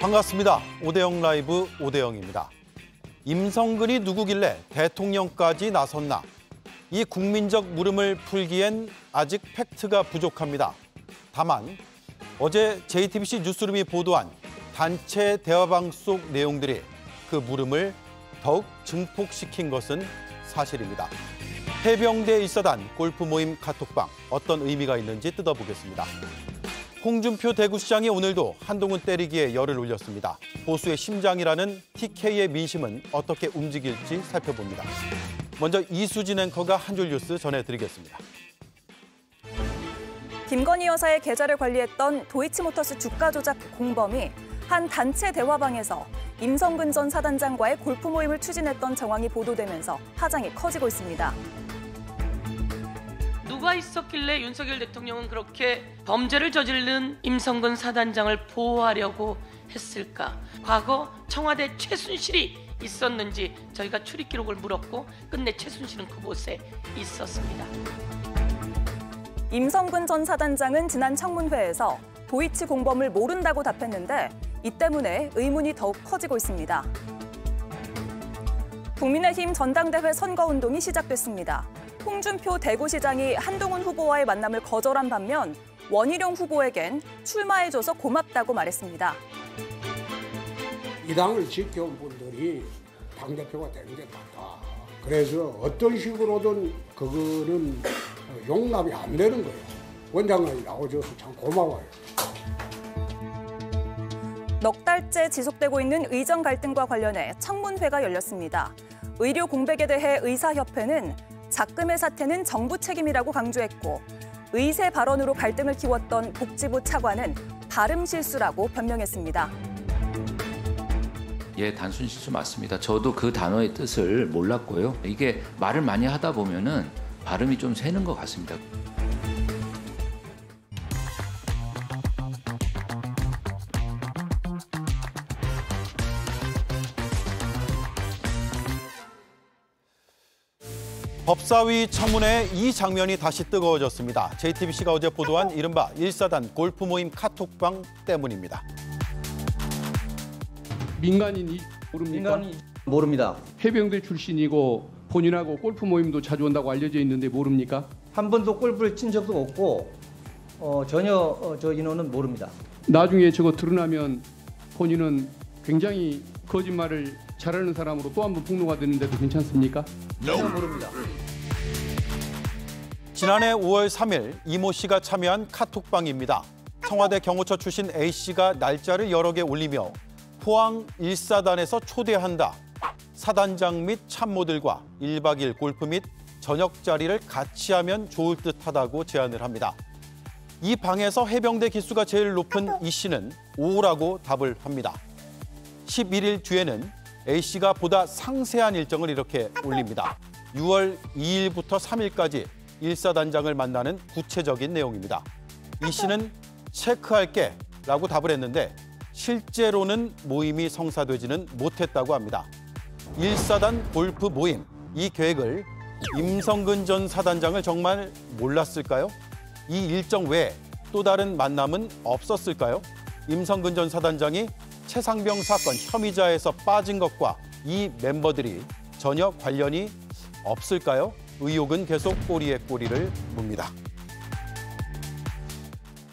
반갑습니다. 오대영 라이브 오대영입니다. 임성근이 누구길래 대통령까지 나섰나? 이 국민적 물음을 풀기엔 아직 팩트가 부족합니다. 다만 어제 JTBC 뉴스룸이 보도한 단체 대화방 속 내용들이 그 물음을 더욱 증폭시킨 것은 사실입니다. 해병대 1사단 골프 모임 카톡방, 어떤 의미가 있는지 뜯어보겠습니다. 홍준표 대구시장이 오늘도 한동훈 때리기에 열을 올렸습니다. 보수의 심장이라는 TK의 민심은 어떻게 움직일지 살펴봅니다. 먼저 이수진 앵커가 한 줄 뉴스 전해드리겠습니다. 김건희 여사의 계좌를 관리했던 도이치모터스 주가 조작 공범이 한 단체 대화방에서 임성근 전 사단장과의 골프 모임을 추진했던 정황이 보도되면서 파장이 커지고 있습니다. 누가 있었길래 윤석열 대통령은 그렇게 범죄를 저지른 임성근 사단장을 보호하려고 했을까? 과거 청와대 최순실이 있었는지 저희가 출입 기록을 물었고 끝내 최순실은 그곳에 있었습니다. 임성근 전 사단장은 지난 청문회에서 도이치 공범을 모른다고 답했는데 이 때문에 의문이 더욱 커지고 있습니다. 국민의힘 전당대회 선거운동이 시작됐습니다. 홍준표 대구시장이 한동훈 후보와의 만남을 거절한 반면 원희룡 후보에겐 출마해줘서 고맙다고 말했습니다. 이 당을 지켜온 분들이 당대표가 되는 게 맞다. 그래서 어떤 식으로든 그거는 용납이 안 되는 거예요. 원장관이 나와줘서 참 고마워요. 넉 달째 지속되고 있는 의정 갈등과 관련해 청문회가 열렸습니다. 의료 공백에 대해 의사협회는 작금의 사태는 정부 책임이라고 강조했고 의세 발언으로 갈등을 키웠던 복지부 차관은 발음 실수라고 변명했습니다. 예, 단순 실수 맞습니다. 저도 그 단어의 뜻을 몰랐고요. 이게 말을 많이 하다 보면은 발음이 좀 새는 것 같습니다. 법사위 청문회 이 장면이 다시 뜨거워졌습니다. JTBC가 어제 보도한 이른바 1사단 골프 모임 카톡방 때문입니다. 민간인이 모릅니까? 모릅니다. 해병대 출신이고 본인하고 골프 모임도 자주 온다고 알려져 있는데 모릅니까? 한 번도 골프를 친 적도 없고 전혀 저 인원은 모릅니다. 나중에 저거 드러나면 본인은 굉장히 거짓말을 잘하는 사람으로 또 한 번 폭로가 되는데도 괜찮습니까? 전혀 모릅니다. 지난해 5월 3일 이모 씨가 참여한 카톡방입니다. 청와대 경호처 출신 A 씨가 날짜를 여러 개 올리며 포항 1사단에서 초대한다. 사단장 및 참모들과 1박 2일 골프 및 저녁 자리를 같이 하면 좋을 듯하다고 제안을 합니다. 이 방에서 해병대 기수가 제일 높은 이 씨는 오라고 답을 합니다. 11일 뒤에는 A 씨가 보다 상세한 일정을 이렇게 올립니다. 6월 2일부터 3일까지 1사단장을 만나는 구체적인 내용입니다. 이 씨는 체크할게 라고 답을 했는데 실제로는 모임이 성사되지는 못했다고 합니다. 1사단 골프 모임, 이 계획을 임성근 전 사단장을 정말 몰랐을까요? 이 일정 외에 또 다른 만남은 없었을까요? 임성근 전 사단장이 최상병 사건 혐의자에서 빠진 것과 이 멤버들이 전혀 관련이 없을까요? 의혹은 계속 꼬리에 꼬리를 묻니다.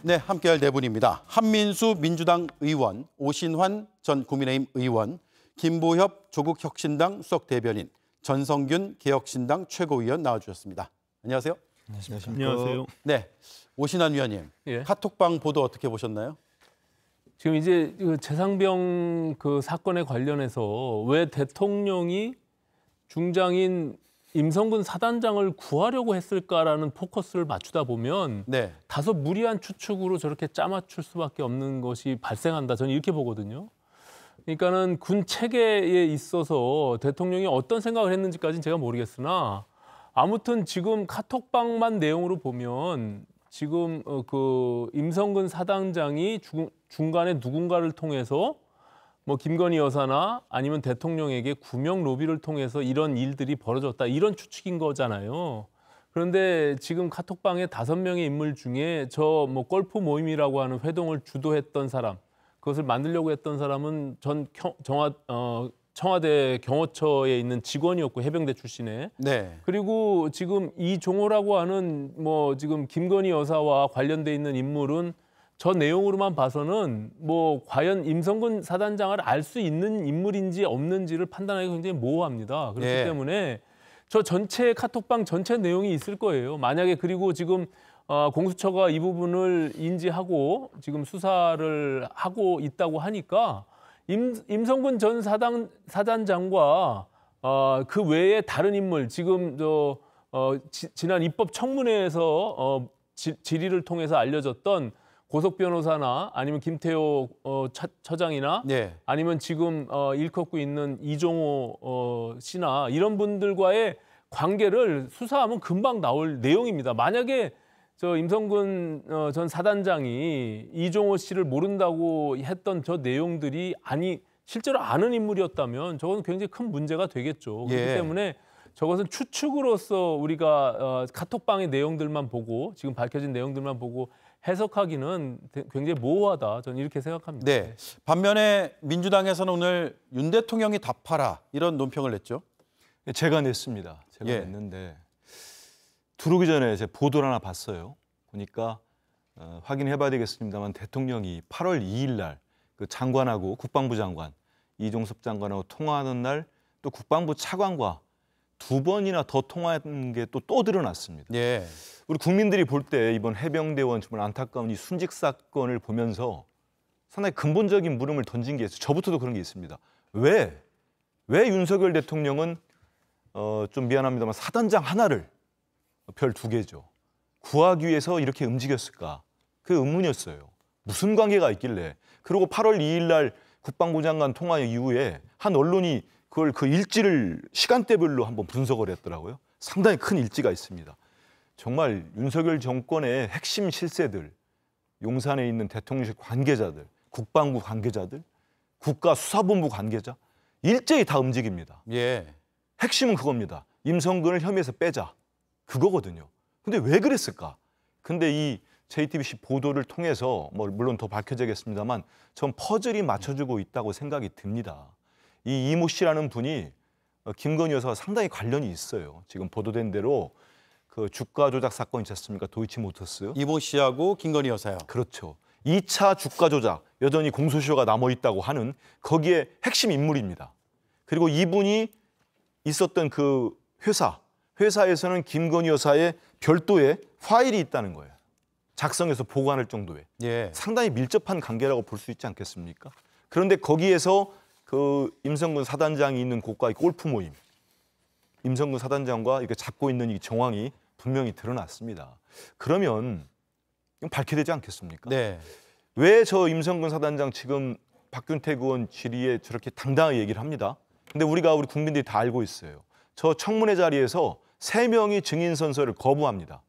네, 함께할 네 분입니다. 한민수 민주당 의원, 오신환 전 국민의힘 의원, 김보협 조국혁신당 수석 대변인, 전성균 개혁신당 최고위원 나와주셨습니다. 안녕하세요. 안녕하세요. 네, 오신환 위원님, 예. 카톡방 보도 어떻게 보셨나요? 지금 이제 최상병 그 사건에 관련해서 왜 대통령이 중장인 임성근 사단장을 구하려고 했을까라는 포커스를 맞추다 보면 네. 다소 무리한 추측으로 저렇게 짜맞출 수밖에 없는 것이 발생한다. 저는 이렇게 보거든요. 그러니까는 군 체계에 있어서 대통령이 어떤 생각을 했는지까지는 제가 모르겠으나 아무튼 지금 카톡방만 내용으로 보면 지금 그 임성근 사단장이 중간에 누군가를 통해서 뭐 김건희 여사나 아니면 대통령에게 구명 로비를 통해서 이런 일들이 벌어졌다 이런 추측인 거잖아요. 그런데 지금 카톡방에 5명의 인물 중에 저 뭐 골프 모임이라고 하는 회동을 주도했던 사람 그것을 만들려고 했던 사람은 청와대 경호처에 있는 직원이었고 해병대 출신의. 네. 그리고 지금 이종호라고 하는 뭐 지금 김건희 여사와 관련돼 있는 인물은 저 내용으로만 봐서는 뭐 과연 임성근 사단장을 알 수 있는 인물인지 없는지를 판단하기가 굉장히 모호합니다. 그렇기 네. 때문에 저 전체 카톡방 전체 내용이 있을 거예요. 만약에 그리고 지금 공수처가 이 부분을 인지하고 지금 수사를 하고 있다고 하니까 임성근 전 사단장과 그 외에 다른 인물 지금 지난 입법 청문회에서 질의를 통해서 알려졌던 고석 변호사나 아니면 김태호 처장이나 네. 아니면 지금 일컫고 있는 이종호 씨나 이런 분들과의 관계를 수사하면 금방 나올 내용입니다. 만약에 저 임성근 전 사단장이 이종호 씨를 모른다고 했던 저 내용들이 실제로 아는 인물이었다면 저건 굉장히 큰 문제가 되겠죠. 그렇기 예. 때문에 저것은 추측으로서 우리가 카톡방의 내용들만 보고 지금 밝혀진 내용들만 보고 해석하기는 굉장히 모호하다. 저는 이렇게 생각합니다. 네. 반면에 민주당에서는 오늘 윤 대통령이 답하라 이런 논평을 냈죠. 제가 냈습니다. 제가 예. 냈는데 들어오기 전에 제 보도를 하나 봤어요. 보니까 확인해봐야 되겠습니다만 대통령이 8월 2일 날 그 장관하고 국방부 장관 이종섭 장관하고 통화하는 날 또 국방부 차관과 2번이나 더 통화한 게 또 드러났습니다. 예. 우리 국민들이 볼 때 이번 해병대원 정말 안타까운 이 순직 사건을 보면서 상당히 근본적인 물음을 던진 게 있어요. 저부터도 그런 게 있습니다. 왜 윤석열 대통령은 좀 미안합니다만 사단장 하나를 별 2개죠. 구하기 위해서 이렇게 움직였을까? 그게 의문이었어요. 무슨 관계가 있길래. 그리고 8월 2일 날 국방부 장관 통화 이후에 한 언론이 그걸 그 일지를 시간대별로 한번 분석을 했더라고요. 상당히 큰 일지가 있습니다. 정말 윤석열 정권의 핵심 실세들, 용산에 있는 대통령실 관계자들, 국방부 관계자들, 국가수사본부 관계자, 일제히 다 움직입니다. 예. 핵심은 그겁니다. 임성근을 혐의에서 빼자. 그거거든요. 근데 왜 그랬을까? 근데 이 JTBC 보도를 통해서 물론 더 밝혀지겠습니다만 전 퍼즐이 맞춰주고 있다고 생각이 듭니다. 이 이모 씨라는 분이 김건희 여사와 상당히 관련이 있어요. 지금 보도된 대로 그 주가 조작 사건 있지 않습니까? 도이치모터스. 이모 씨하고 김건희 여사요. 그렇죠. 2차 주가 조작 여전히 공소시효가 남아있다고 하는 거기에 핵심 인물입니다. 그리고 이분이 있었던 그 회사에서는 김건희 여사의 별도의 파일이 있다는 거예요. 작성해서 보관할 정도의. 예. 상당히 밀접한 관계라고 볼 수 있지 않겠습니까? 그런데 거기에서 그 임성근 사단장이 있는 곳과의 골프 모임, 임성근 사단장과 이렇게 잡고 있는 이 정황이 분명히 드러났습니다. 그러면 이건 밝혀야 되지 않겠습니까? 네. 왜 저 임성근 사단장 지금 박균택 의원 질의에 저렇게 당당하게 얘기를 합니다. 근데 우리 국민들이 다 알고 있어요. 저 청문회 자리에서 3명이 증인 선서를 거부합니다.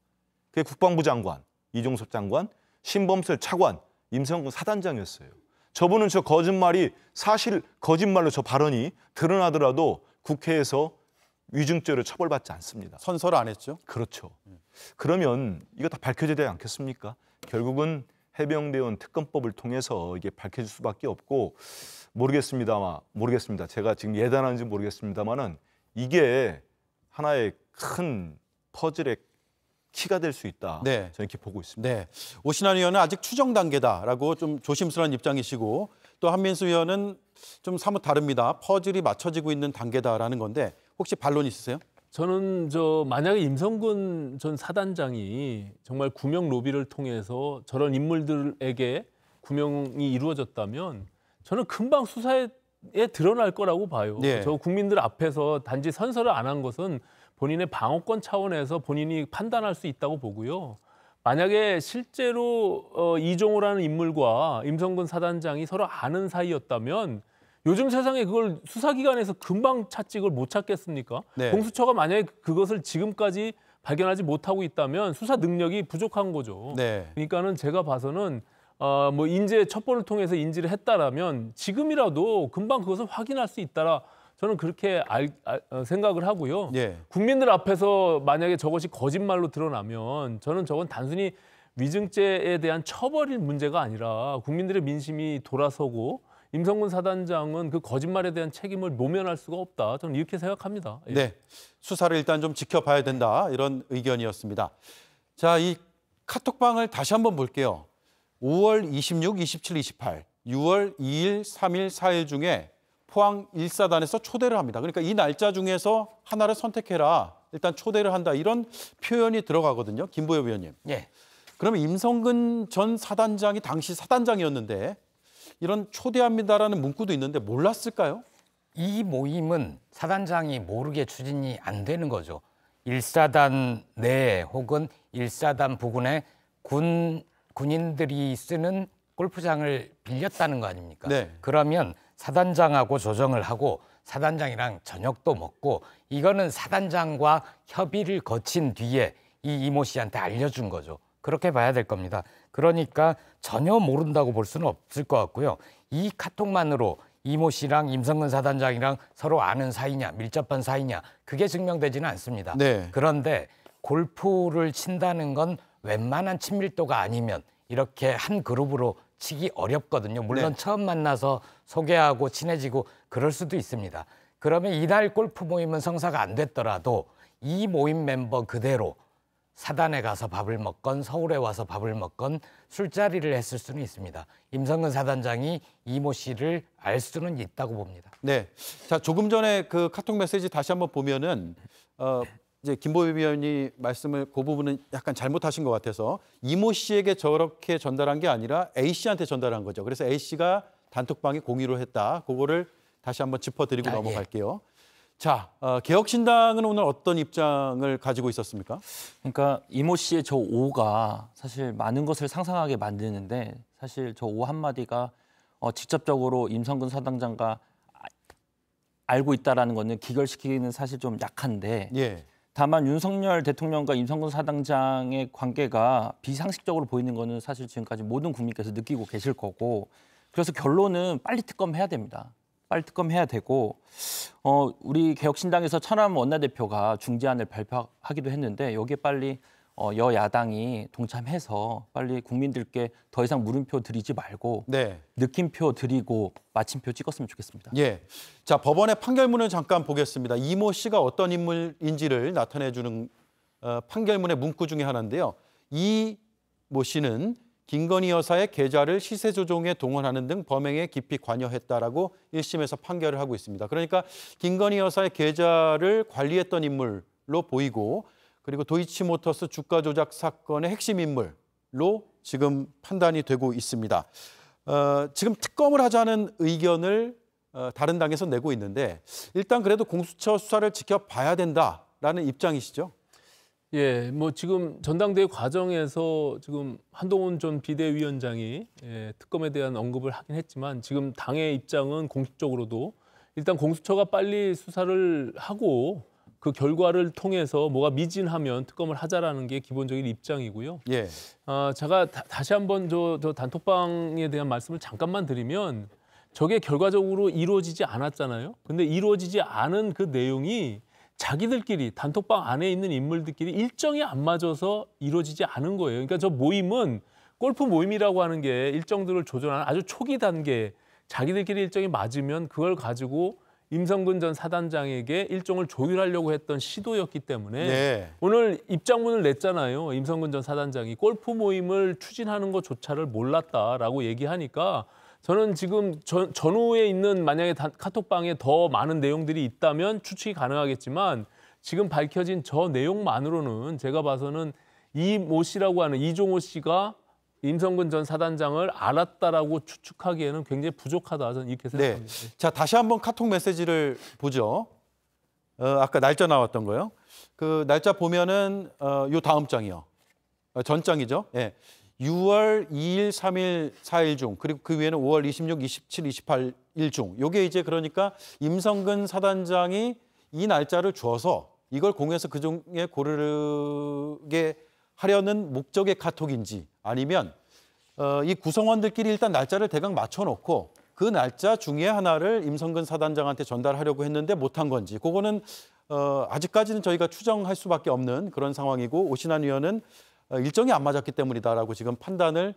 그게 국방부 장관, 이종섭 장관, 신범철 차관, 임성근 사단장이었어요. 저분은 저 거짓말이 사실 거짓말로 저 발언이 드러나더라도 국회에서 위증죄로 처벌받지 않습니다. 선서를 안 했죠. 그렇죠. 그러면 이거 다 밝혀져야 되지 않겠습니까? 결국은 해병대원 특검법을 통해서 이게 밝혀질 수밖에 없고 모르겠습니다. 제가 지금 예단하는지 모르겠습니다만은 이게 하나의 큰 퍼즐의 키가 될 수 있다. 네. 저는 이렇게 보고 있습니다. 네. 오신환 의원은 아직 추정 단계다라고 좀 조심스러운 입장이시고 또 한민수 의원은 좀 사뭇 다릅니다. 퍼즐이 맞춰지고 있는 단계다라는 건데 혹시 반론 있으세요? 저는 만약에 임성근 전 사단장이 정말 구명 로비를 통해서 저런 인물들에게 구명이 이루어졌다면 저는 금방 수사에 드러날 거라고 봐요. 네. 저 국민들 앞에서 단지 선서를 안 한 것은 본인의 방어권 차원에서 본인이 판단할 수 있다고 보고요. 만약에 실제로 이종호라는 인물과 임성근 사단장이 서로 아는 사이였다면 요즘 세상에 그걸 수사기관에서 금방 찾지 그걸 못 찾겠습니까? 네. 공수처가 만약에 그것을 지금까지 발견하지 못하고 있다면 수사 능력이 부족한 거죠. 네. 그러니까는 제가 봐서는 인재 첩보를 통해서 인지를 했다라면 지금이라도 금방 그것을 확인할 수 있다라 저는 그렇게 생각을 하고요. 예. 국민들 앞에서 만약에 저것이 거짓말로 드러나면 저는 저건 단순히 위증죄에 대한 처벌일 문제가 아니라 국민들의 민심이 돌아서고 임성근 사단장은 그 거짓말에 대한 책임을 모면할 수가 없다. 저는 이렇게 생각합니다. 예. 네, 수사를 일단 좀 지켜봐야 된다. 이런 의견이었습니다. 자, 이 카톡방을 다시 한번 볼게요. 5월 26, 27, 28, 6월 2일, 3일, 4일 중에 포항 1사단에서 초대를 합니다. 그러니까 이 날짜 중에서 하나를 선택해라. 일단 초대를 한다. 이런 표현이 들어가거든요. 김보엽 의원님. 예. 그러면 임성근 전 사단장이 당시 사단장이었는데 이런 초대합니다라는 문구도 있는데 몰랐을까요? 이 모임은 사단장이 모르게 추진이 안 되는 거죠. 1사단 내 혹은 1사단 부근에 군인들이 쓰는 골프장을 빌렸다는 거 아닙니까? 네. 그러면 사단장하고 조정을 하고 사단장이랑 저녁도 먹고 이거는 사단장과 협의를 거친 뒤에 이 이모 씨한테 알려준 거죠. 그렇게 봐야 될 겁니다. 그러니까 전혀 모른다고 볼 수는 없을 것 같고요. 이 카톡만으로 이모 씨랑 임성근 사단장이랑 서로 아는 사이냐, 밀접한 사이냐, 그게 증명되지는 않습니다. 네. 그런데 골프를 친다는 건 웬만한 친밀도가 아니면 이렇게 한 그룹으로 치기 어렵거든요. 물론 네. 처음 만나서 소개하고 친해지고 그럴 수도 있습니다. 그러면 이날 골프 모임은 성사가 안 됐더라도 이 모임 멤버 그대로 사단에 가서 밥을 먹건 서울에 와서 밥을 먹건 술자리를 했을 수는 있습니다. 임성근 사단장이 이모 씨를 알 수는 있다고 봅니다. 네. 자, 조금 전에 그 카톡 메시지 다시 한번 보면은 이제 김보엽 위원이 말씀을 그 부분은 약간 잘못하신 것 같아서 이모 씨에게 저렇게 전달한 게 아니라 A 씨한테 전달한 거죠. 그래서 A 씨가 단톡방에 공유를 했다. 그거를 다시 한번 짚어드리고 넘어갈게요. 자, 개혁신당은 오늘 어떤 입장을 가지고 있었습니까? 그러니까 이모 씨의 저 오가 사실 많은 것을 상상하게 만드는데 사실 저 오 한마디가 직접적으로 임성근 사단장과 알고 있다라는 거는 기결시키기는 사실 좀 약한데 예. 다만 윤석열 대통령과 임성근 사단장의 관계가 비상식적으로 보이는 거는 사실 지금까지 모든 국민께서 느끼고 계실 거고 그래서 결론은 빨리 특검해야 됩니다. 빨리 특검해야 되고 우리 개혁신당에서 천하람 원내대표가 중재안을 발표하기도 했는데 여기에 빨리 여야당이 동참해서 빨리 국민들께 더 이상 물음표 드리지 말고 네. 느낌표 드리고 마침표 찍었으면 좋겠습니다. 예. 자, 법원의 판결문을 잠깐 보겠습니다. 이모 씨가 어떤 인물인지를 나타내주는 판결문의 문구 중에 하나인데요. 이모 씨는 김건희 여사의 계좌를 시세 조종에 동원하는 등 범행에 깊이 관여했다라고 1심에서 판결을 하고 있습니다. 그러니까 김건희 여사의 계좌를 관리했던 인물로 보이고 그리고 도이치모터스 주가 조작 사건의 핵심 인물로 지금 판단이 되고 있습니다. 지금 특검을 하자는 의견을 다른 당에서 내고 있는데 일단 그래도 공수처 수사를 지켜봐야 된다라는 입장이시죠? 예, 뭐 지금 전당대회 과정에서 지금 한동훈 전 비대위원장이 특검에 대한 언급을 하긴 했지만 지금 당의 입장은 공식적으로도 일단 공수처가 빨리 수사를 하고 그 결과를 통해서 뭐가 미진하면 특검을 하자라는 게 기본적인 입장이고요. 예. 제가 다시 한번 저 단톡방에 대한 말씀을 잠깐만 드리면 저게 결과적으로 이루어지지 않았잖아요. 근데 이루어지지 않은 그 내용이 자기들끼리 단톡방 안에 있는 인물들끼리 일정이 안 맞아서 이루어지지 않은 거예요. 그러니까 저 모임은 골프 모임이라고 하는 게 일정들을 조절하는 아주 초기 단계 자기들끼리 일정이 맞으면 그걸 가지고 임성근 전 사단장에게 일정을 조율하려고 했던 시도였기 때문에 네. 오늘 입장문을 냈잖아요. 임성근 전 사단장이 골프 모임을 추진하는 것조차를 몰랐다라고 얘기하니까 저는 지금 전후에 있는 만약에 카톡방에 더 많은 내용들이 있다면 추측이 가능하겠지만 지금 밝혀진 저 내용만으로는 제가 봐서는 이모 씨라고 하는 이종호 씨가 임성근 전 사단장을 알았다라고 추측하기에는 굉장히 부족하다. 저는 이렇게 생각합니다. 네. 자, 다시 한번 카톡 메시지를 보죠. 아까 날짜 나왔던 거요. 그 날짜 보면은 요 다음 장이요. 전 장이죠. 예. 6월 2일, 3일, 4일 중 그리고 그 위에는 5월 26, 27, 28일 중. 요게 이제 그러니까 임성근 사단장이 이 날짜를 주어서 이걸 공유해서 그중에 고르게 하려는 목적의 카톡인지 아니면 이 구성원들끼리 일단 날짜를 대강 맞춰놓고 그 날짜 중에 하나를 임성근 사단장한테 전달하려고 했는데 못한 건지 그거는 아직까지는 저희가 추정할 수밖에 없는 그런 상황이고 오신환 의원은 일정이 안 맞았기 때문이다라고 지금 판단을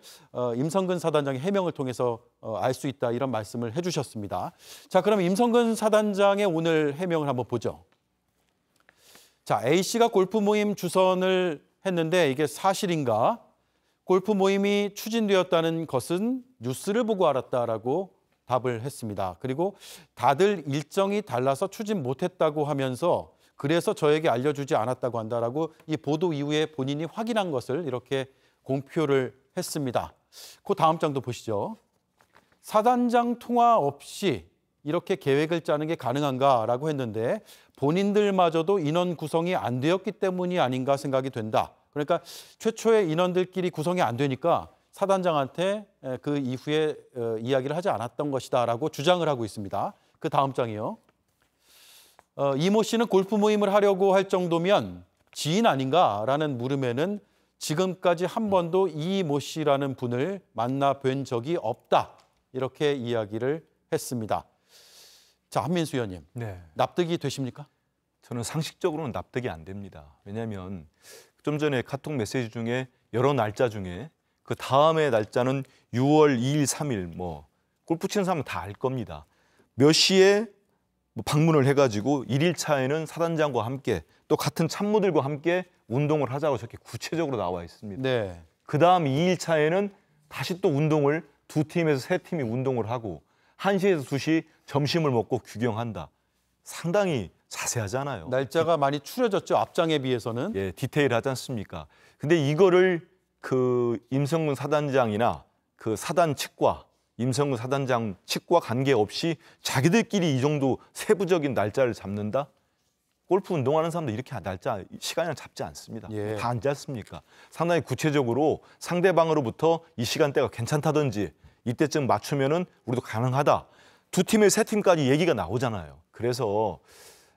임성근 사단장의 해명을 통해서 알 수 있다 이런 말씀을 해주셨습니다. 자, 그럼 임성근 사단장의 오늘 해명을 한번 보죠. 자, A씨가 골프 모임 주선을 했는데 이게 사실인가? 골프 모임이 추진되었다는 것은 뉴스를 보고 알았다라고 답을 했습니다. 그리고 다들 일정이 달라서 추진 못했다고 하면서 그래서 저에게 알려주지 않았다고 한다라고 이 보도 이후에 본인이 확인한 것을 이렇게 공표를 했습니다. 그 다음 장도 보시죠. 사단장 통화 없이 이렇게 계획을 짜는 게 가능한가라고 했는데 본인들마저도 인원 구성이 안 되었기 때문이 아닌가 생각이 된다. 그러니까 최초의 인원들끼리 구성이 안 되니까 사단장한테 그 이후에 이야기를 하지 않았던 것이다라고 주장을 하고 있습니다. 그 다음 장이요. 이모 씨는 골프 모임을 하려고 할 정도면 지인 아닌가라는 물음에는 지금까지 한 번도 이모 씨라는 분을 만나 뵌 적이 없다. 이렇게 이야기를 했습니다. 자, 한민수 의원님, 네. 납득이 되십니까? 저는 상식적으로는 납득이 안 됩니다. 왜냐하면 좀 전에 카톡 메시지 중에 여러 날짜 중에 그 다음의 날짜는 6월 2일, 3일 뭐 골프 치는 사람은 다 알 겁니다. 몇 시에 방문을 해가지고 1일차에는 사단장과 함께 또 같은 참모들과 함께 운동을 하자고 저렇게 구체적으로 나와 있습니다. 네. 그 다음 2일차에는 다시 또 운동을 두 팀에서 세 팀이 운동을 하고 1시에서 2시 점심을 먹고 규경한다. 상당히 자세하잖아요. 날짜가 많이 추려졌죠. 앞장에 비해서는. 예, 디테일하지 않습니까? 근데 이거를 그 임성근 사단장이나 그 사단 측과 임성근 사단장 측과 관계없이 자기들끼리 이 정도 세부적인 날짜를 잡는다? 골프 운동하는 사람도 이렇게 날짜, 시간을 잡지 않습니다. 예. 다 앉지 않습니까? 상당히 구체적으로 상대방으로부터 이 시간대가 괜찮다든지 이때쯤 맞추면은 우리도 가능하다. 두 팀에 세 팀까지 얘기가 나오잖아요. 그래서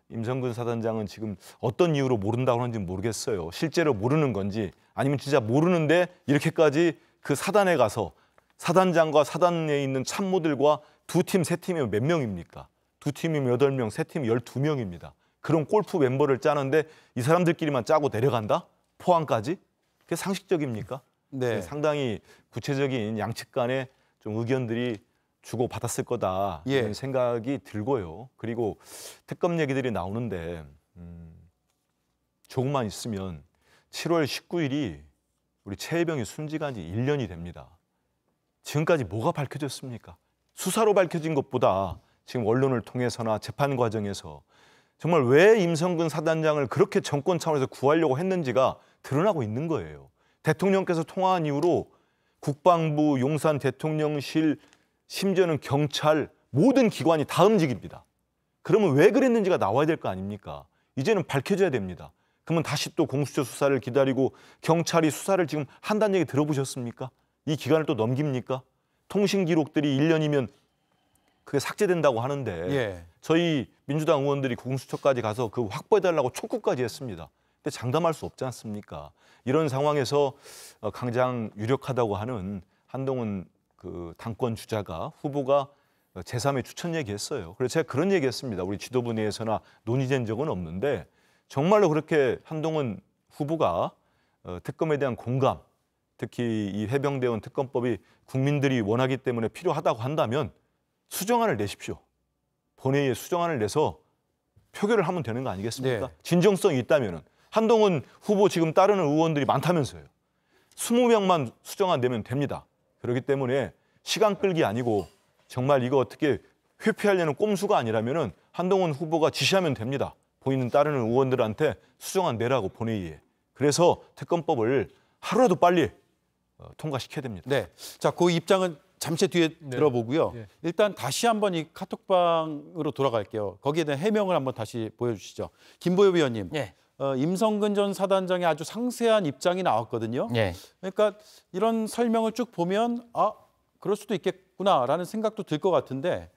임성근 사단장은 지금 어떤 이유로 모른다고 하는지 모르겠어요. 실제로 모르는 건지 아니면 진짜 모르는데 이렇게까지 그 사단에 가서 사단장과 사단에 있는 참모들과 두 팀, 세 팀이면 몇 명입니까? 두 팀이면 8명, 세 팀이 12명입니다. 그런 골프 멤버를 짜는데 이 사람들끼리만 짜고 내려간다? 포항까지? 그게 상식적입니까? 네. 상당히 구체적인 양측 간의 좀 의견들이 주고받았을 거다 이런 생각이 들고요. 그리고 특검 얘기들이 나오는데 조금만 있으면 7월 19일이 우리 최혜병이 순직한 지 1년이 됩니다. 지금까지 뭐가 밝혀졌습니까? 수사로 밝혀진 것보다 지금 언론을 통해서나 재판 과정에서 정말 왜 임성근 사단장을 그렇게 정권 차원에서 구하려고 했는지가 드러나고 있는 거예요. 대통령께서 통화한 이후로 국방부, 용산 대통령실, 심지어는 경찰 모든 기관이 다 움직입니다. 그러면 왜 그랬는지가 나와야 될 거 아닙니까? 이제는 밝혀져야 됩니다. 그러면 다시 또 공수처 수사를 기다리고 경찰이 수사를 지금 한다는 얘기 들어보셨습니까? 이 기간을 또 넘깁니까? 통신 기록들이 1년이면 그게 삭제된다고 하는데 저희 민주당 의원들이 공수처까지 가서 그 확보해달라고 촉구까지 했습니다. 근데 장담할 수 없지 않습니까? 이런 상황에서 가장 유력하다고 하는 한동훈 그 당권 주자가 후보가 제3의 추천 얘기했어요. 그래서 제가 그런 얘기했습니다. 우리 지도부 내에서나 논의된 적은 없는데 정말로 그렇게 한동훈 후보가 특검에 대한 공감, 특히 이 해병대원 특검법이 국민들이 원하기 때문에 필요하다고 한다면 수정안을 내십시오. 본회의에 수정안을 내서 표결을 하면 되는 거 아니겠습니까? 진정성이 있다면은 한동훈 후보 지금 따르는 의원들이 많다면서요. 20명만 수정안 내면 됩니다. 그렇기 때문에 시간 끌기 아니고 정말 이거 어떻게 회피하려는 꼼수가 아니라면은 한동훈 후보가 지시하면 됩니다. 본인 따르는 의원들한테 수정안 내라고 본회의에. 그래서 특검법을 하루라도 빨리 통과시켜야 됩니다. 네. 자, 그 입장은 잠시 뒤에 들어보고요. 일단 다시 한번 이 카톡방으로 돌아갈게요. 거기에 대한 해명을 한번 다시 보여주시죠. 김보엽 의원님, 임성근 전 사단장의 아주 상세한 입장이 나왔거든요. 그러니까 이런 설명을 쭉 보면 아, 그럴 수도 있겠구나라는 생각도 들 것 같은데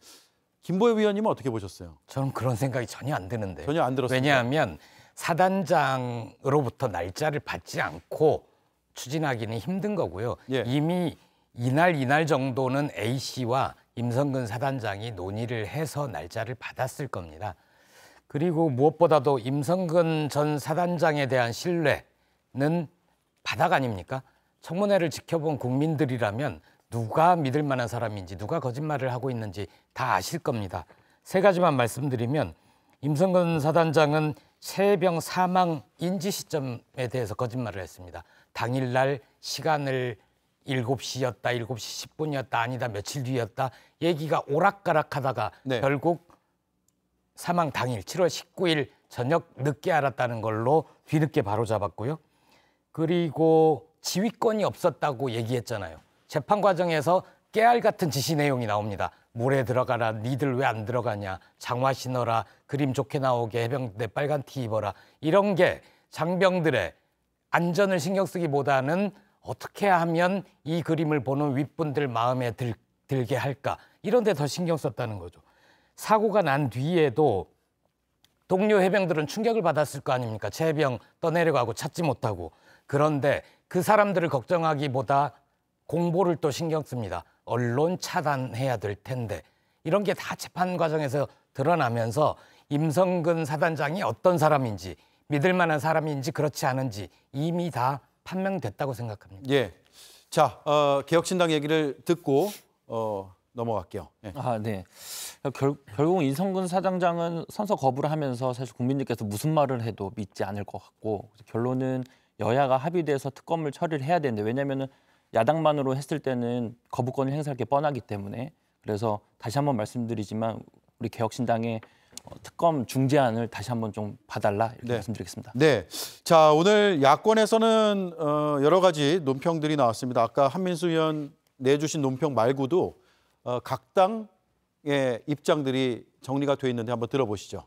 김보엽 의원님은 어떻게 보셨어요? 저는 그런 생각이 전혀 안 드는데요. 전혀 안 들었습니다. 왜냐하면 사단장으로부터 날짜를 받지 않고 추진하기는 힘든 거고요. 이미 이날 정도는 A씨와 임성근 사단장이 논의를 해서 날짜를 받았을 겁니다. 그리고 무엇보다도 임성근 전 사단장에 대한 신뢰는 바닥 아닙니까? 청문회를 지켜본 국민들이라면 누가 믿을 만한 사람인지 누가 거짓말을 하고 있는지 다 아실 겁니다. 세 가지만 말씀드리면 임성근 사단장은 최혜병 사망 인지 시점에 대해서 거짓말을 했습니다. 당일날 시간을 7시였다, 7시 10분이었다, 아니다, 며칠 뒤였다. 얘기가 오락가락하다가 네. 결국 사망 당일 7월 19일 저녁 늦게 알았다는 걸로 뒤늦게 바로잡았고요. 그리고 지휘권이 없었다고 얘기했잖아요. 재판 과정에서 깨알 같은 지시 내용이 나옵니다. 물에 들어가라, 니들 왜 안 들어가냐, 장화 신어라, 그림 좋게 나오게, 해병대 빨간 티 입어라. 이런 게 장병들의 안전을 신경 쓰기보다는 어떻게 하면 이 그림을 보는 윗분들 마음에 들게 할까, 이런 데 더 신경 썼다는 거죠. 사고가 난 뒤에도 동료 해병들은 충격을 받았을 거 아닙니까? 최해병 떠내려가고 찾지 못하고. 그런데 그 사람들을 걱정하기보다 공보를 또 신경 씁니다. 언론 차단해야 될 텐데. 이런 게 다 재판 과정에서 드러나면서 임성근 사단장이 어떤 사람인지, 믿을 만한 사람인지 그렇지 않은지 이미 다 판명됐다고 생각합니다. 예. 자, 개혁신당 얘기를 듣고 넘어갈게요. 예. 네. 결국 임성근 사단장은 선서 거부를 하면서 사실 국민들께서 무슨 말을 해도 믿지 않을 것 같고, 결론은 여야가 합의돼서 특검을 처리를 해야 되는데, 왜냐하면 야당만으로 했을 때는 거부권을 행사할 게 뻔하기 때문에, 그래서 다시 한번 말씀드리지만 우리 개혁신당의 특검 중재안을 다시 한번 좀 봐달라 이렇게 말씀드리겠습니다. 네, 자 오늘 야권에서는 여러 가지 논평들이 나왔습니다. 아까 한민수 의원 내주신 논평 말고도 각 당의 입장들이 정리가 돼 있는데 한번 들어보시죠.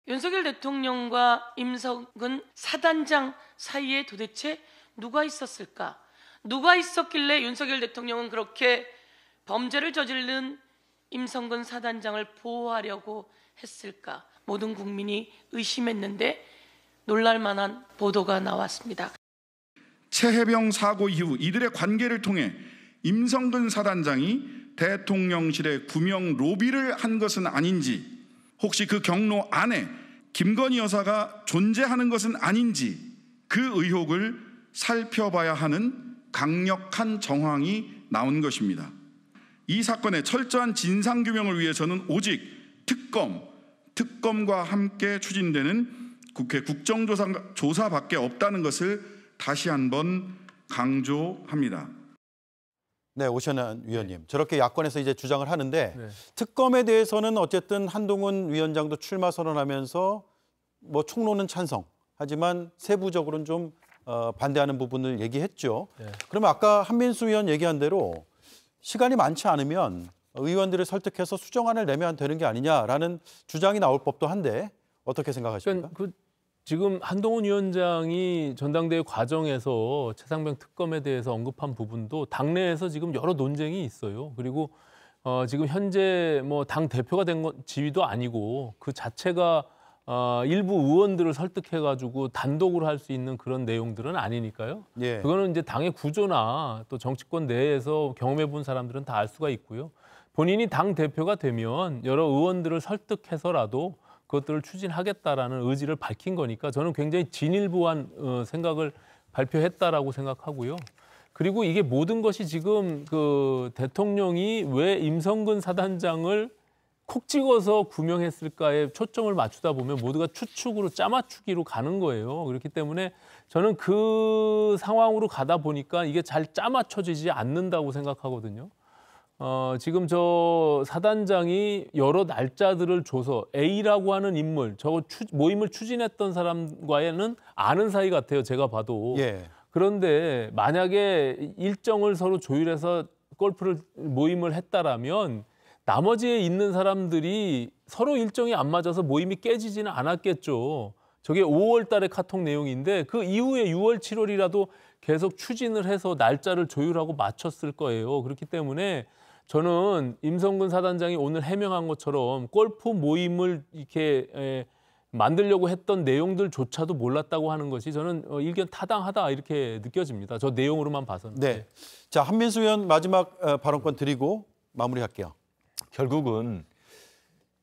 윤석열 대통령과 임성근 사단장 사이에 도대체 누가 있었을까? 누가 있었길래 윤석열 대통령은 그렇게 범죄를 저지른 임성근 사단장을 보호하려고 했을까? 모든 국민이 의심했는데 놀랄만한 보도가 나왔습니다. 최혜병 사고 이후 이들의 관계를 통해 임성근 사단장이 대통령실에 구명 로비를 한 것은 아닌지, 혹시 그 경로 안에 김건희 여사가 존재하는 것은 아닌지 그 의혹을 살펴봐야 하는 강력한 정황이 나온 것입니다. 이 사건의 철저한 진상규명을 위해서는 오직 특검과 함께 추진되는 국회 국정조사밖에 없다는 것을 다시 한번 강조합니다. 네, 오신환 위원님. 저렇게 야권에서 이제 주장을 하는데 특검에 대해서는 어쨌든 한동훈 위원장도 출마 선언하면서 뭐 총론은 찬성, 하지만 세부적으로는 좀 반대하는 부분을 얘기했죠. 그러면 아까 한민수 의원 얘기한 대로 시간이 많지 않으면 의원들을 설득해서 수정안을 내면 되는 게 아니냐라는 주장이 나올 법도 한데 어떻게 생각하십니까? 지금 한동훈 위원장이 전당대회 과정에서 최상병 특검에 대해서 언급한 부분도 당내에서 지금 여러 논쟁이 있어요. 그리고 지금 현재 뭐 당 대표가 된 건 지위도 아니고 그 자체가 일부 의원들을 설득해가지고 단독으로 할 수 있는 그런 내용들은 아니니까요. 예. 그거는 이제 당의 구조나 또 정치권 내에서 경험해본 사람들은 다 알 수가 있고요. 본인이 당 대표가 되면 여러 의원들을 설득해서라도 그것들을 추진하겠다라는 의지를 밝힌 거니까 저는 굉장히 진일보한 생각을 발표했다라고 생각하고요. 그리고 이게 모든 것이 지금 그 대통령이 왜 임성근 사단장을 콕 찍어서 구명했을까에 초점을 맞추다 보면 모두가 추측으로 짜맞추기로 가는 거예요. 그렇기 때문에 저는 그 상황으로 가다 보니까 이게 잘 짜맞춰지지 않는다고 생각하거든요. 지금 저 사단장이 여러 날짜들을 줘서 A라고 하는 인물, 저 모임을 추진했던 사람과는 아는 사이 같아요. 제가 봐도. 그런데 만약에 일정을 서로 조율해서 골프를 모임을 했다라면 나머지에 있는 사람들이 서로 일정이 안 맞아서 모임이 깨지지는 않았겠죠. 저게 5월 달에 카톡 내용인데 그 이후에 6월, 7월이라도 계속 추진을 해서 날짜를 조율하고 맞췄을 거예요. 그렇기 때문에 저는 임성근 사단장이 오늘 해명한 것처럼 골프 모임을 이렇게 만들려고 했던 내용들조차도 몰랐다고 하는 것이 저는 일견 타당하다 이렇게 느껴집니다. 저 내용으로만 봐서는. 네. 자, 한민수 의원 마지막 발언권 드리고 마무리할게요. 결국은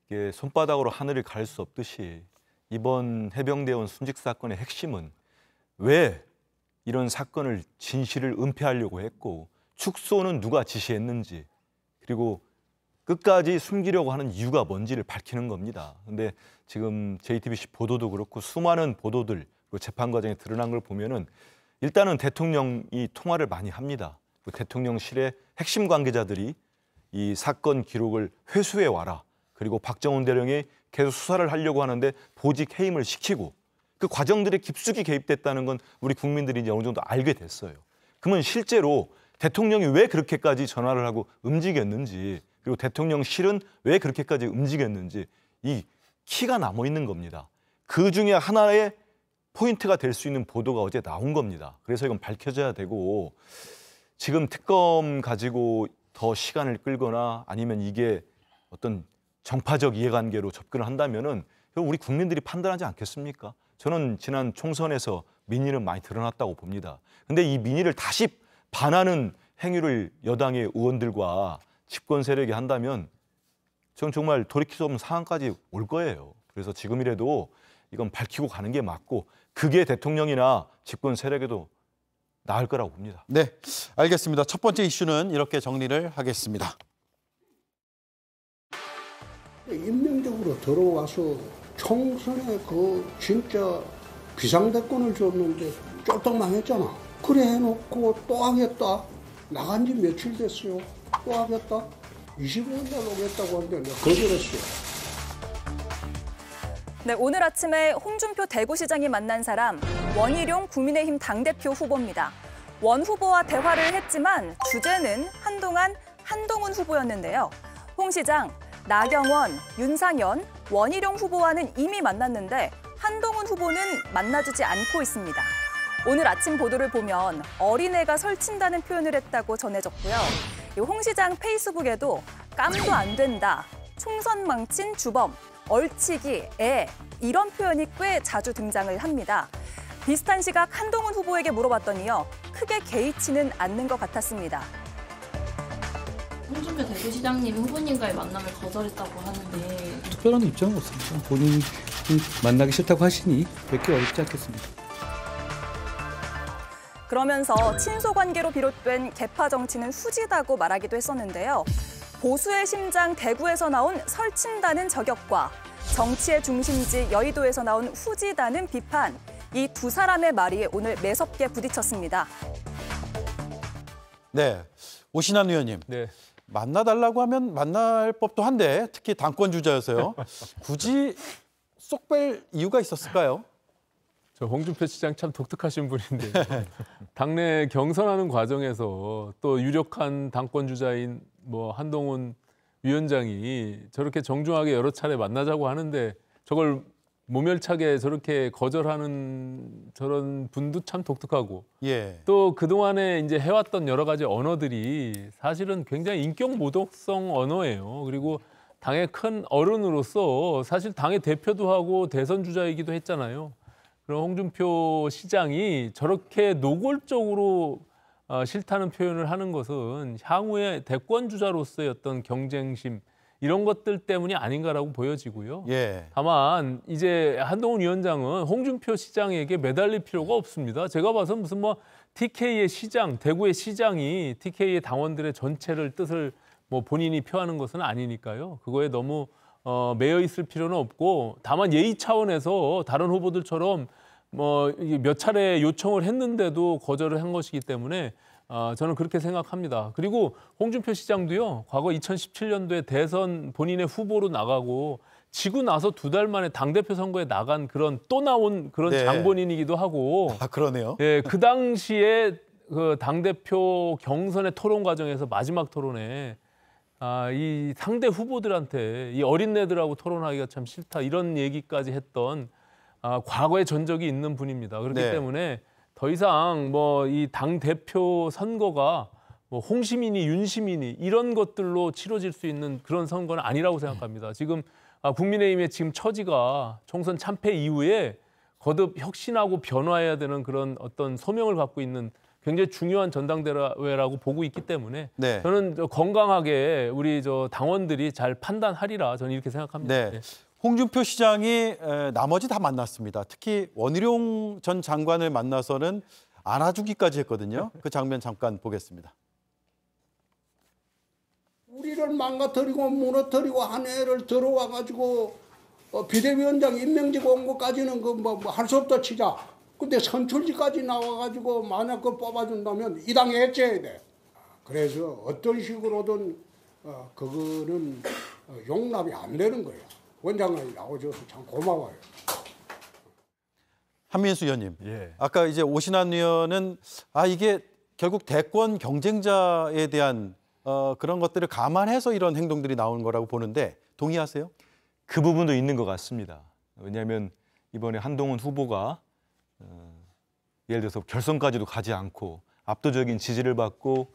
이게 손바닥으로 하늘을 가릴 수 없듯이 이번 해병대원 순직 사건의 핵심은 왜 이런 사건을 진실을 은폐하려고 했고 축소는 누가 지시했는지 그리고 끝까지 숨기려고 하는 이유가 뭔지를 밝히는 겁니다. 근데 지금 JTBC 보도도 그렇고 수많은 보도들 그리고 재판 과정에 드러난 걸 보면은 일단은 대통령이 통화를 많이 합니다. 대통령실의 핵심 관계자들이 이 사건 기록을 회수해 와라. 그리고 박정훈 대령이 계속 수사를 하려고 하는데 보직 해임을 시키고 그 과정들에 깊숙이 개입됐다는 건 우리 국민들이 이제 어느 정도 알게 됐어요. 그러면 실제로 대통령이 왜 그렇게까지 전화를 하고 움직였는지 그리고 대통령실은 왜 그렇게까지 움직였는지 이 키가 남아 있는 겁니다. 그 중에 하나의 포인트가 될 수 있는 보도가 어제 나온 겁니다. 그래서 이건 밝혀져야 되고 지금 특검 가지고 더 시간을 끌거나 아니면 이게 어떤 정파적 이해관계로 접근을 한다면은 우리 국민들이 판단하지 않겠습니까? 저는 지난 총선에서 민의는 많이 드러났다고 봅니다. 근데 이 민의를 다시 반하는 행위를 여당의 의원들과 집권 세력이 한다면 저는 정말 돌이킬 수 없는 상황까지 올 거예요. 그래서 지금이라도 이건 밝히고 가는 게 맞고 그게 대통령이나 집권 세력에도 나을 거라고 봅니다. 네, 알겠습니다. 첫 번째 이슈는 이렇게 정리를 하겠습니다. 임명적으로 들어와서 총선에 그 진짜 비상대권을 줬는데 쫄딱 망했잖아. 그래 해놓고 또 하겠다. 나간 지 며칠 됐어요. 또 하겠다. 25일 날 오겠다고 하는데 내가 거절했어요. 네, 오늘 아침에 홍준표 대구시장이 만난 사람 원희룡 국민의힘 당대표 후보입니다. 원 후보와 대화를 했지만 주제는 한동안 한동훈 후보였는데요. 홍 시장, 나경원, 윤상현, 원희룡 후보와는 이미 만났는데 한동훈 후보는 만나주지 않고 있습니다. 오늘 아침 보도를 보면 어린애가 설친다는 표현을 했다고 전해졌고요. 홍 시장 페이스북에도 깜도 안 된다, 총선 망친 주범, 얼치기, 애 이런 표현이 꽤 자주 등장을 합니다. 비슷한 시각 한동훈 후보에게 물어봤더니요. 크게 개의치는 않는 것 같았습니다. 홍준표 대구시장님이 후보님과의 만남을 거절했다고 하는데 특별한 입장은 없습니다. 본인이 만나기 싫다고 하시니 뵙기 어렵지 않겠습니다. 그러면서 친소관계로 비롯된 계파 정치는 후지다고 말하기도 했었는데요. 보수의 심장 대구에서 나온 설친다는 저격과 정치의 중심지 여의도에서 나온 후지다는 비판. 이 두 사람의 말이 오늘 매섭게 부딪혔습니다. 네, 오신환 의원님. 네. 만나달라고 하면 만날 법도 한데 특히 당권 주자여서요. 굳이 쏙 뺄 이유가 있었을까요? 저 홍준표 시장 참 독특하신 분인데 당내 경선하는 과정에서 또 유력한 당권 주자인 뭐 한동훈 위원장이 저렇게 정중하게 여러 차례 만나자고 하는데 저걸 모멸차게 저렇게 거절하는 저런 분도 참 독특하고 예. 또 그동안에 이제 해왔던 여러 가지 언어들이 사실은 굉장히 인격 모독성 언어예요. 그리고 당의 큰 어른으로서 사실 당의 대표도 하고 대선 주자이기도 했잖아요. 그럼 홍준표 시장이 저렇게 노골적으로 싫다는 표현을 하는 것은 향후에 대권 주자로서의 어떤 경쟁심 이런 것들 때문이 아닌가라고 보여지고요. 예. 다만 이제 한동훈 위원장은 홍준표 시장에게 매달릴 필요가 없습니다. 제가 봐서 무슨 뭐 TK의 시장, 대구의 시장이 TK의 당원들의 전체를 뜻을 뭐 본인이 표하는 것은 아니니까요. 그거에 너무 매여 있을 필요는 없고 다만 예의 차원에서 다른 후보들처럼 뭐 몇 차례 요청을 했는데도 거절을 한 것이기 때문에 저는 그렇게 생각합니다. 그리고 홍준표 시장도요. 과거 2017년도에 대선 본인의 후보로 나가고 지고 나서 2달 만에 당대표 선거에 나간 그런 또 나온 그런 네. 장본인이기도 하고 아, 그러네요. 예, 그 당시에 그 당대표 경선의 토론 과정에서 마지막 토론에 이 상대 후보들한테 이 어린애들하고 토론하기가 참 싫다 이런 얘기까지 했던 과거의 전적이 있는 분입니다. 그렇기 네. 때문에 더 이상 뭐 이 당 대표 선거가 뭐 홍시민이 윤시민이 이런 것들로 치러질 수 있는 그런 선거는 아니라고 생각합니다. 지금 국민의힘의 지금 처지가 총선 참패 이후에 거듭 혁신하고 변화해야 되는 그런 어떤 소명을 갖고 있는 굉장히 중요한 전당대회라고 보고 있기 때문에 네. 저는 건강하게 우리 당원들이 잘 판단하리라 저는 이렇게 생각합니다. 네. 네. 홍준표 시장이 나머지 다 만났습니다. 특히 원희룡 전 장관을 만나서는 안아주기까지 했거든요. 그 장면 잠깐 보겠습니다. 우리를 망가뜨리고 무너뜨리고 한 애를 들어와가지고 비대위원장 임명직 온 것까지는 할 수 없다 치자. 근데 선출직까지 나와가지고 만약 그걸 뽑아준다면 이 당에 해체해야 돼. 그래서 어떤 식으로든 그거는 용납이 안 되는 거예요. 원장관이 나오셔서 참 고마워요. 한민수 의원님, 예. 아까 이제 오신환 의원은 이게 결국 대권 경쟁자에 대한 그런 것들을 감안해서 이런 행동들이 나오는 거라고 보는데 동의하세요? 그 부분도 있는 것 같습니다. 왜냐하면 이번에 한동훈 후보가 예를 들어서 결선까지도 가지 않고 압도적인 지지를 받고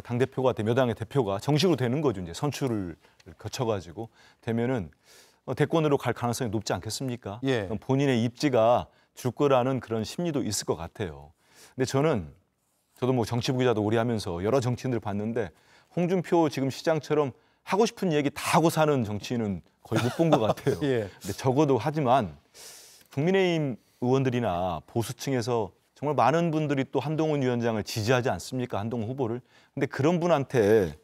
당대표가 몇 당의 대표가 정식으로 되는 거죠. 이제 선출을 거쳐가지고 되면은 대권으로 갈 가능성이 높지 않겠습니까? 예. 본인의 입지가 줄 거라는 그런 심리도 있을 것 같아요. 근데 저도 뭐 정치부 기자도 오래 하면서 여러 정치인들 봤는데 홍준표 지금 시장처럼 하고 싶은 얘기 다 하고 사는 정치인은 거의 못 본 것 같아요. 예. 근데 적어도 하지만 국민의힘 의원들이나 보수층에서 정말 많은 분들이 또 한동훈 위원장을 지지하지 않습니까? 한동훈 후보를. 근데 그런 분한테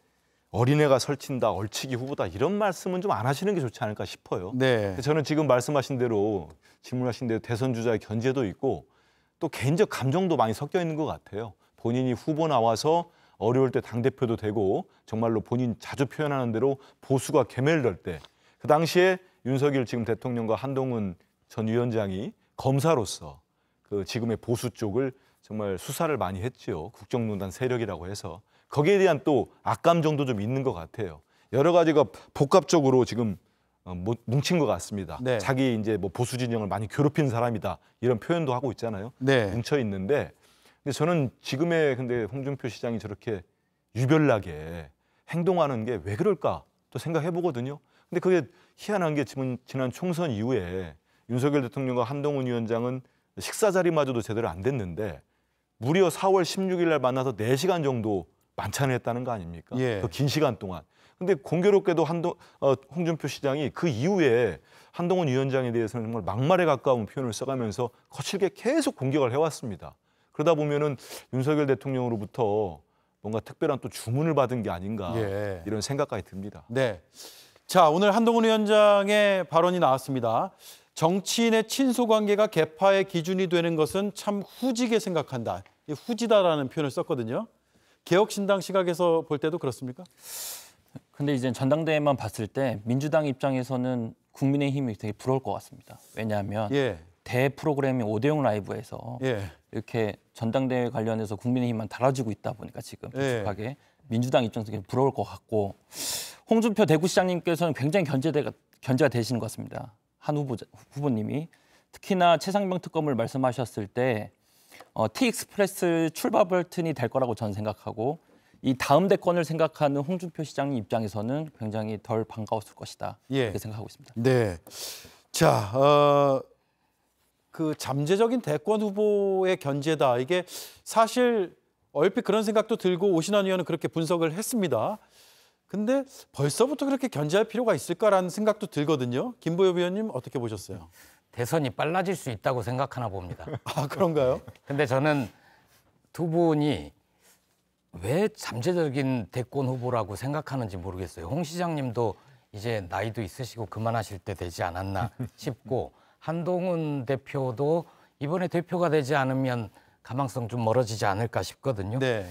어린애가 설친다, 얼치기 후보다 이런 말씀은 좀 안 하시는 게 좋지 않을까 싶어요. 네. 저는 지금 말씀하신 대로 질문하신 대로 대선 주자의 견제도 있고 또 개인적 감정도 많이 섞여 있는 것 같아요. 본인이 후보 나와서 어려울 때 당대표도 되고 정말로 본인 자주 표현하는 대로 보수가 괴멸될 때 그 당시에 윤석열 지금 대통령과 한동훈 전 위원장이 검사로서 그 지금의 보수 쪽을 정말 수사를 많이 했죠. 국정농단 세력이라고 해서. 거기에 대한 또 악감정도 좀 있는 것 같아요. 여러 가지가 복합적으로 지금 뭉친 것 같습니다. 네. 자기 이제 뭐 보수 진영을 많이 괴롭힌 사람이다 이런 표현도 하고 있잖아요. 네. 뭉쳐 있는데, 근데 저는 지금의 근데 홍준표 시장이 저렇게 유별나게 행동하는 게 왜 그럴까 또 생각해 보거든요. 근데 그게 희한한 게 지난 총선 이후에 윤석열 대통령과 한동훈 위원장은 식사 자리마저도 제대로 안 됐는데 무려 4월 16일 날 만나서 4시간 정도 만찬을 했다는 거 아닙니까? 예. 더 긴 시간 동안. 근데 공교롭게도 홍준표 시장이 그 이후에 한동훈 위원장에 대해서는 정말 막말에 가까운 표현을 써가면서 거칠게 계속 공격을 해왔습니다. 그러다 보면은 윤석열 대통령으로부터 뭔가 특별한 또 주문을 받은 게 아닌가 예. 이런 생각까지 듭니다. 네. 자, 오늘 한동훈 위원장의 발언이 나왔습니다. 정치인의 친소 관계가 개파의 기준이 되는 것은 참 후지게 생각한다. 이 후지다라는 표현을 썼거든요. 개혁신당 시각에서 볼 때도 그렇습니까? 근데 이제 전당대회만 봤을 때 민주당 입장에서는 국민의힘이 되게 부러울 것 같습니다. 왜냐하면 예. 대 프로그램인 5대0 라이브에서 예. 이렇게 전당대회 관련해서 국민의힘만 달아주고 있다 보니까 지금 독특하게 민주당 입장에서 되게 부러울 것 같고 홍준표 대구시장님께서는 굉장히 견제가 되시는 것 같습니다. 한 후보님이 특히나 최상병 특검을 말씀하셨을 때 T익스프레스 출발 버튼이 될 거라고 저는 생각하고 이 다음 대권을 생각하는 홍준표 시장님 입장에서는 굉장히 덜 반가웠을 것이다 이렇게 생각하고 있습니다. 네. 자, 그 잠재적인 대권 후보의 견제다. 이게 사실 얼핏 그런 생각도 들고 오신환 의원은 그렇게 분석을 했습니다. 근데 벌써부터 그렇게 견제할 필요가 있을까라는 생각도 들거든요. 김보엽 의원님 어떻게 보셨어요? 대선이 빨라질 수 있다고 생각하나 봅니다. 아, 그런가요? 근데 저는 두 분이 왜 잠재적인 대권 후보라고 생각하는지 모르겠어요. 홍 시장님도 이제 나이도 있으시고 그만하실 때 되지 않았나 싶고 한동훈 대표도 이번에 대표가 되지 않으면 가망성 좀 멀어지지 않을까 싶거든요. 네.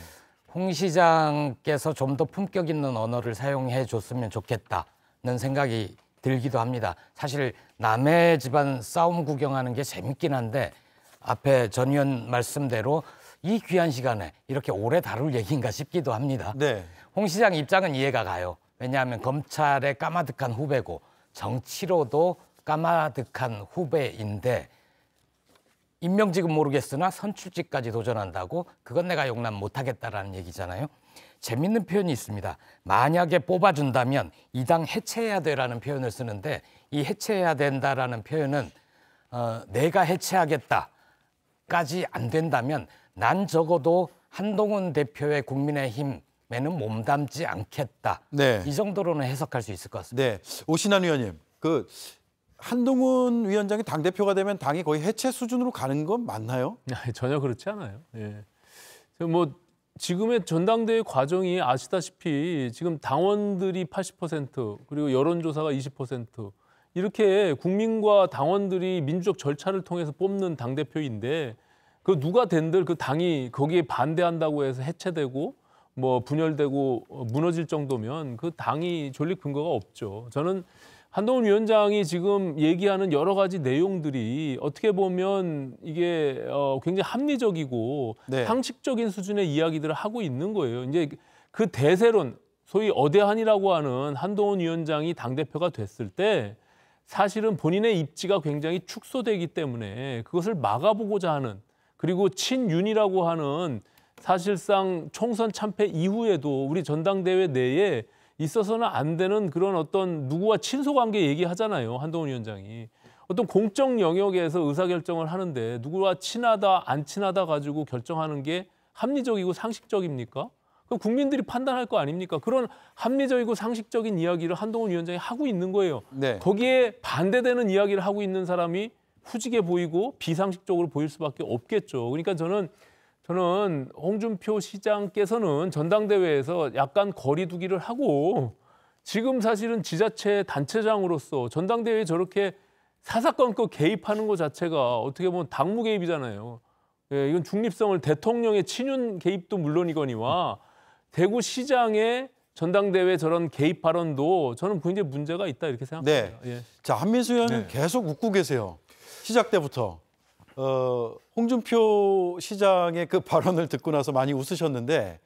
홍 시장께서 좀 더 품격 있는 언어를 사용해 줬으면 좋겠다는 생각이 들기도 합니다. 사실 남의 집안 싸움 구경하는 게 재밌긴 한데 앞에 전 의원 말씀대로 이 귀한 시간에 이렇게 오래 다룰 얘기인가 싶기도 합니다. 네. 홍 시장 입장은 이해가 가요. 왜냐하면 검찰의 까마득한 후배고 정치로도 까마득한 후배인데 임명직은 모르겠으나 선출직까지 도전한다고 그건 내가 용납 못하겠다라는 얘기잖아요. 재밌는 표현이 있습니다. 만약에 뽑아준다면 이 당 해체해야 돼라는 표현을 쓰는데 이 해체해야 된다라는 표현은 내가 해체하겠다까지 안 된다면 난 적어도 한동훈 대표의 국민의힘에는 몸담지 않겠다. 네. 이 정도로는 해석할 수 있을 것 같습니다. 네. 오신환 의원님, 한동훈 위원장이 당대표가 되면 당이 거의 해체 수준으로 가는 건 맞나요? 전혀 그렇지 않아요. 예. 뭐 지금의 전당대회 과정이 아시다시피 지금 당원들이 80% 그리고 여론조사가 20% 이렇게 국민과 당원들이 민주적 절차를 통해서 뽑는 당대표인데 그 누가 된들 그 당이 거기에 반대한다고 해서 해체되고 뭐 분열되고 무너질 정도면 그 당이 존립 근거가 없죠. 저는 한동훈 위원장이 지금 얘기하는 여러 가지 내용들이 어떻게 보면 이게 굉장히 합리적이고 네. 상식적인 수준의 이야기들을 하고 있는 거예요. 이제 그 대세론, 소위 어대한이라고 하는 한동훈 위원장이 당대표가 됐을 때 사실은 본인의 입지가 굉장히 축소되기 때문에 그것을 막아보고자 하는 그리고 친윤이라고 하는 사실상 총선 참패 이후에도 우리 전당대회 내에 있어서는 안 되는 그런 어떤 누구와 친소관계 얘기하잖아요. 한동훈 위원장이. 어떤 공적 영역에서 의사결정을 하는데 누구와 친하다 안 친하다 가지고 결정하는 게 합리적이고 상식적입니까? 그럼 국민들이 판단할 거 아닙니까? 그런 합리적이고 상식적인 이야기를 한동훈 위원장이 하고 있는 거예요. 네. 거기에 반대되는 이야기를 하고 있는 사람이 후지게 보이고 비상식적으로 보일 수밖에 없겠죠. 그러니까 저는 홍준표 시장께서는 전당대회에서 약간 거리 두기를 하고 지금 사실은 지자체 단체장으로서 전당대회에 저렇게 사사건건 개입하는 것 자체가 어떻게 보면 당무 개입이잖아요. 예, 이건 중립성을 대통령의 친윤 개입도 물론이거니와 대구시장의 전당대회 저런 개입 발언도 저는 굉장히 문제가 있다 이렇게 생각합니다. 네. 예. 자, 한민수 의원은 계속 웃고 계세요. 시작 때부터. 홍준표 시장의 그 발언을 듣고 나서 많이 웃으셨는데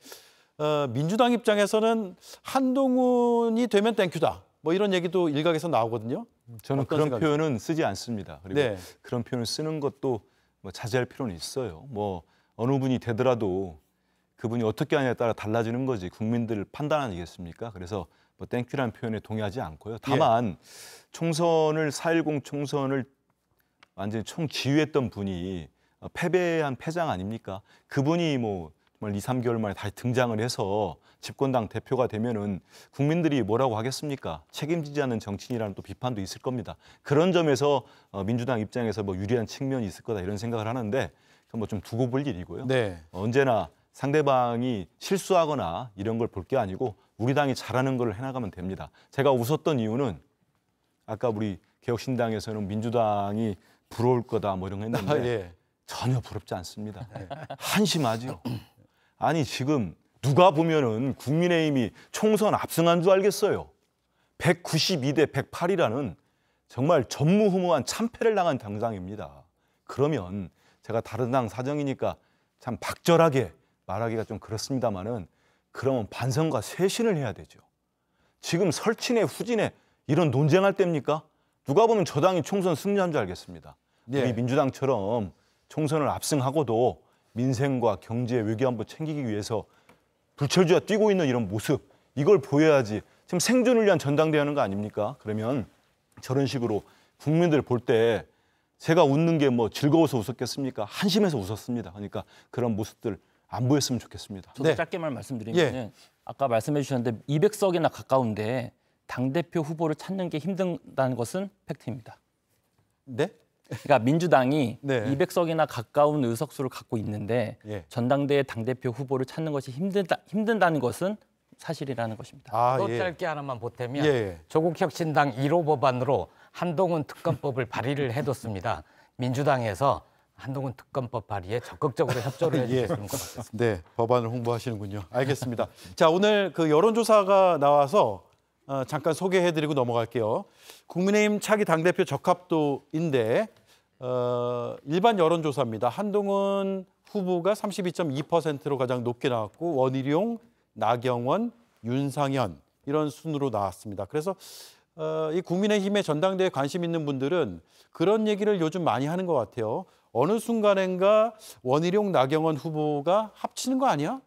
민주당 입장에서는 한동훈이 되면 땡큐다. 뭐 이런 얘기도 일각에서 나오거든요. 저는 그런 표현은 쓰지 않습니다. 그리고 네. 그런 표현을 쓰는 것도 뭐 자제할 필요는 있어요. 뭐 어느 분이 되더라도 그분이 어떻게 하냐에 따라 달라지는 거지 국민들 판단 아니겠습니까? 그래서 뭐 땡큐라는 표현에 동의하지 않고요. 다만 총선을 4.10 총선을 완전히 총지휘했던 분이 패배한 패장 아닙니까? 그분이 뭐 정말 2, 3개월 만에 다시 등장을 해서 집권당 대표가 되면은 국민들이 뭐라고 하겠습니까? 책임지지 않는 정치인이라는 또 비판도 있을 겁니다. 그런 점에서 민주당 입장에서 뭐 유리한 측면이 있을 거다 이런 생각을 하는데 뭐 좀 두고 볼 일이고요. 네. 언제나 상대방이 실수하거나 이런 걸 볼 게 아니고 우리 당이 잘하는 걸 해나가면 됩니다. 제가 웃었던 이유는 아까 우리 개혁신당에서는 민주당이 부러울 거다 뭐 이런 거 했는데 예. 전혀 부럽지 않습니다. 한심하죠. 아니 지금 누가 보면은 국민의힘이 총선 압승한 줄 알겠어요. 192대 108이라는 정말 전무후무한 참패를 당한 당상입니다. 그러면 제가 다른 당 사정이니까 참 박절하게 말하기가 좀 그렇습니다만은 그러면 반성과 쇄신을 해야 되죠. 지금 설친에 후진에 이런 논쟁할 때입니까? 누가 보면 저 당이 총선 승리한 줄 알겠습니다. 네. 우리 민주당처럼 총선을 압승하고도 민생과 경제, 외교안보 챙기기 위해서 불철주야 뛰고 있는 이런 모습 이걸 보여야지. 지금 생존을 위한 전당대회하는 거 아닙니까? 그러면 저런 식으로 국민들 볼 때 제가 웃는 게 뭐 즐거워서 웃었겠습니까? 한심해서 웃었습니다. 그러니까 그런 모습들 안 보였으면 좋겠습니다. 저도 짧게만 말씀드리면 아까 말씀해 주셨는데 200석이나 가까운데 당대표 후보를 찾는 게 힘든다는 것은 팩트입니다. 네? 그러니까 민주당이 네. 200석이나 가까운 의석수를 갖고 있는데 전당대회 당대표 후보를 찾는 것이 힘든다는 것은 사실이라는 것입니다. 또 짧게 하나만 보태면 조국혁신당 1호 법안으로 한동훈 특검법을 발의를 해뒀습니다. 민주당에서 한동훈 특검법 발의에 적극적으로 협조를 해주셨으면 좋겠습니다. 네, 법안을 홍보하시는군요. 알겠습니다. 자, 오늘 그 여론조사가 나와서 잠깐 소개해드리고 넘어갈게요. 국민의힘 차기 당대표 적합도인데 일반 여론조사입니다. 한동훈 후보가 32.2%로 가장 높게 나왔고 원희룡, 나경원, 윤상현 이런 순으로 나왔습니다. 그래서 이 국민의힘의 전당대회에 관심 있는 분들은 그런 얘기를 요즘 많이 하는 것 같아요. 어느 순간엔가 원희룡, 나경원 후보가 합치는 거 아니야?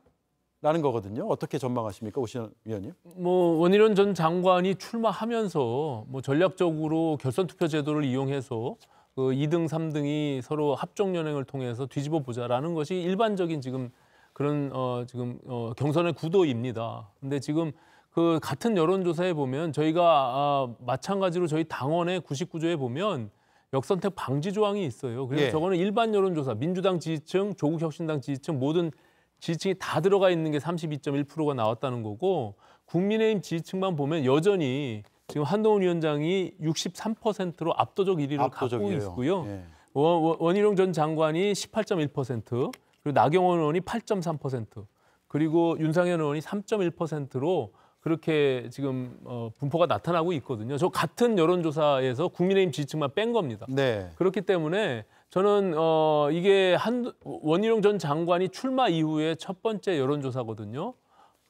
라는 거거든요. 어떻게 전망하십니까, 오신환 위원님? 뭐 원희룡 전 장관이 출마하면서 뭐 전략적으로 결선 투표 제도를 이용해서 그 2등, 3등이 서로 합종 연행을 통해서 뒤집어 보자라는 것이 일반적인 지금 그런 경선의 구도입니다. 근데 지금 그 같은 여론조사에 보면 저희가 마찬가지로 저희 당원의 99조에 보면 역선택 방지 조항이 있어요. 그래서 예. 저거는 일반 여론조사, 민주당 지지층, 조국혁신당 지지층 모든 지지층이 다 들어가 있는 게 32.1%가 나왔다는 거고 국민의힘 지지층만 보면 여전히 지금 한동훈 위원장이 63%로 압도적 1위를 갖고 있고요. 예. 원희룡 전 장관이 18.1%, 그리고 나경원 의원이 8.3%, 그리고 윤상현 의원이 3.1%로 그렇게 지금 분포가 나타나고 있거든요. 저 같은 여론조사에서 국민의힘 지지층만 뺀 겁니다. 네. 그렇기 때문에 저는 이게 원희룡 전 장관이 출마 이후에 첫 번째 여론조사거든요.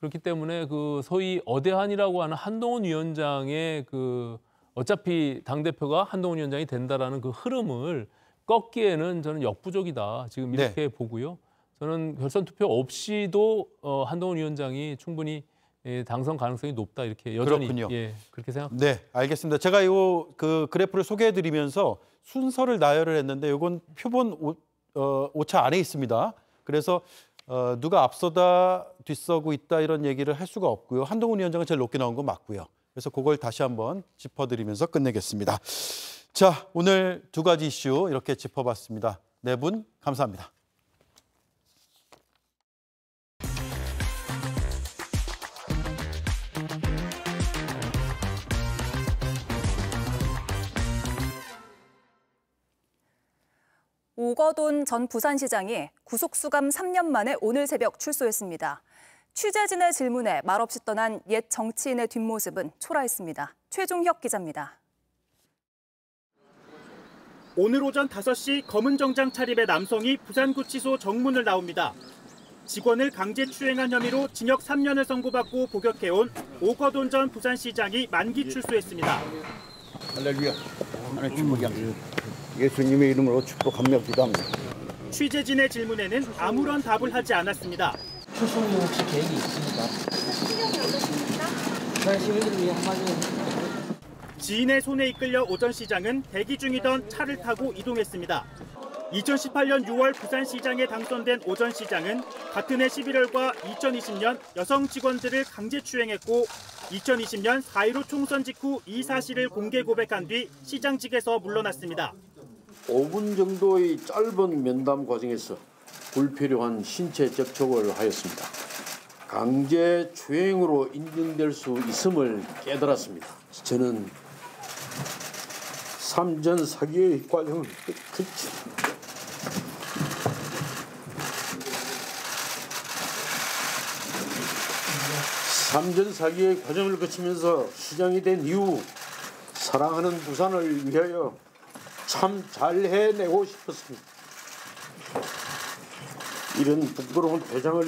그렇기 때문에 그 소위 어대한이라고 하는 한동훈 위원장의 그 어차피 당대표가 한동훈 위원장이 된다라는 그 흐름을 꺾기에는 저는 역부족이다. 지금 이렇게 보고요. 저는 결선 투표 없이도 한동훈 위원장이 충분히 당선 가능성이 높다 이렇게 여전히 그렇군요. 그렇게 생각합니다. 네, 알겠습니다. 제가 그 그래프를 소개해드리면서 순서를 나열을 했는데 이건 표본 오차 안에 있습니다. 그래서 누가 앞서다 뒤서고 있다 이런 얘기를 할 수가 없고요. 한동훈 위원장은 제일 높게 나온 건 맞고요. 그래서 그걸 다시 한번 짚어드리면서 끝내겠습니다. 자, 오늘 두 가지 이슈 이렇게 짚어봤습니다. 네 분 감사합니다. 오거돈 전 부산시장이 구속수감 3년 만에 오늘 새벽 출소했습니다. 취재진의 질문에 말없이 떠난 옛 정치인의 뒷모습은 초라했습니다. 최종혁 기자입니다. 오늘 오전 5시 검은 정장 차림의 남성이 부산구치소 정문을 나옵니다. 직원을 강제추행한 혐의로 징역 3년을 선고받고 복역해온 오거돈 전 부산시장이 만기 출소했습니다. 할렐루야. 하나님 축복이 예수님의 이름으로 축복하며 기도합니다. 취재진의 질문에는 아무런 답을 하지 않았습니다. 출소 후 혹시 계획이 있습니까? 실력이 어떠십니까? 부산 시민들을 위해 한마디. 지인의 손에 이끌려 오 전 시장은 대기 중이던 차를 타고 이동했습니다. 2018년 6월 부산시장에 당선된 오 전 시장은 같은 해 11월과 2020년 여성 직원들을 강제추행했고 2020년 4.15 총선 직후 이 사실을 공개 고백한 뒤 시장직에서 물러났습니다. 5분 정도의 짧은 면담 과정에서 불필요한 신체 접촉을 하였습니다. 강제 추행으로 인정될 수 있음을 깨달았습니다. 저는 삼전 사기의 과정을 삼전 사기의 과정을 거치면서 시장이 된 이후 사랑하는 부산을 위하여 참 잘 해내고 싶었습니다. 이런 부끄러운 표정을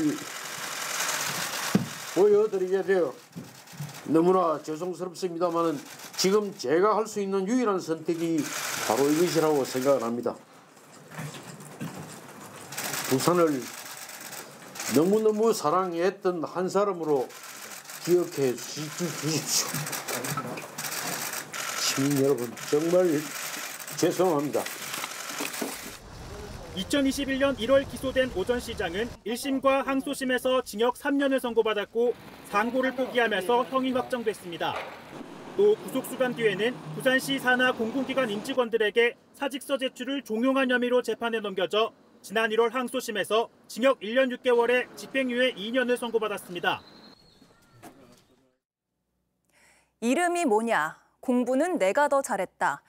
보여드리게 되어 너무나 죄송스럽습니다만 지금 제가 할 수 있는 유일한 선택이 바로 이것이라고 생각을 합니다. 부산을 너무너무 사랑했던 한 사람으로 기억해 주십시오. 시민 여러분 정말 죄송합니다. 2021년 1월 기소된 오 전 시장은 1심과 항소심에서 징역 3년을 선고받았고 상고를 포기하면서 형이 확정됐습니다. 또 구속수감 뒤에는 부산시 산하 공공기관 임직원들에게 사직서 제출을 종용한 혐의로 재판에 넘겨져 지난 1월 항소심에서 징역 1년 6개월에 집행유예 2년을 선고받았습니다. 이름이 뭐냐? 공부는 내가 더 잘했다.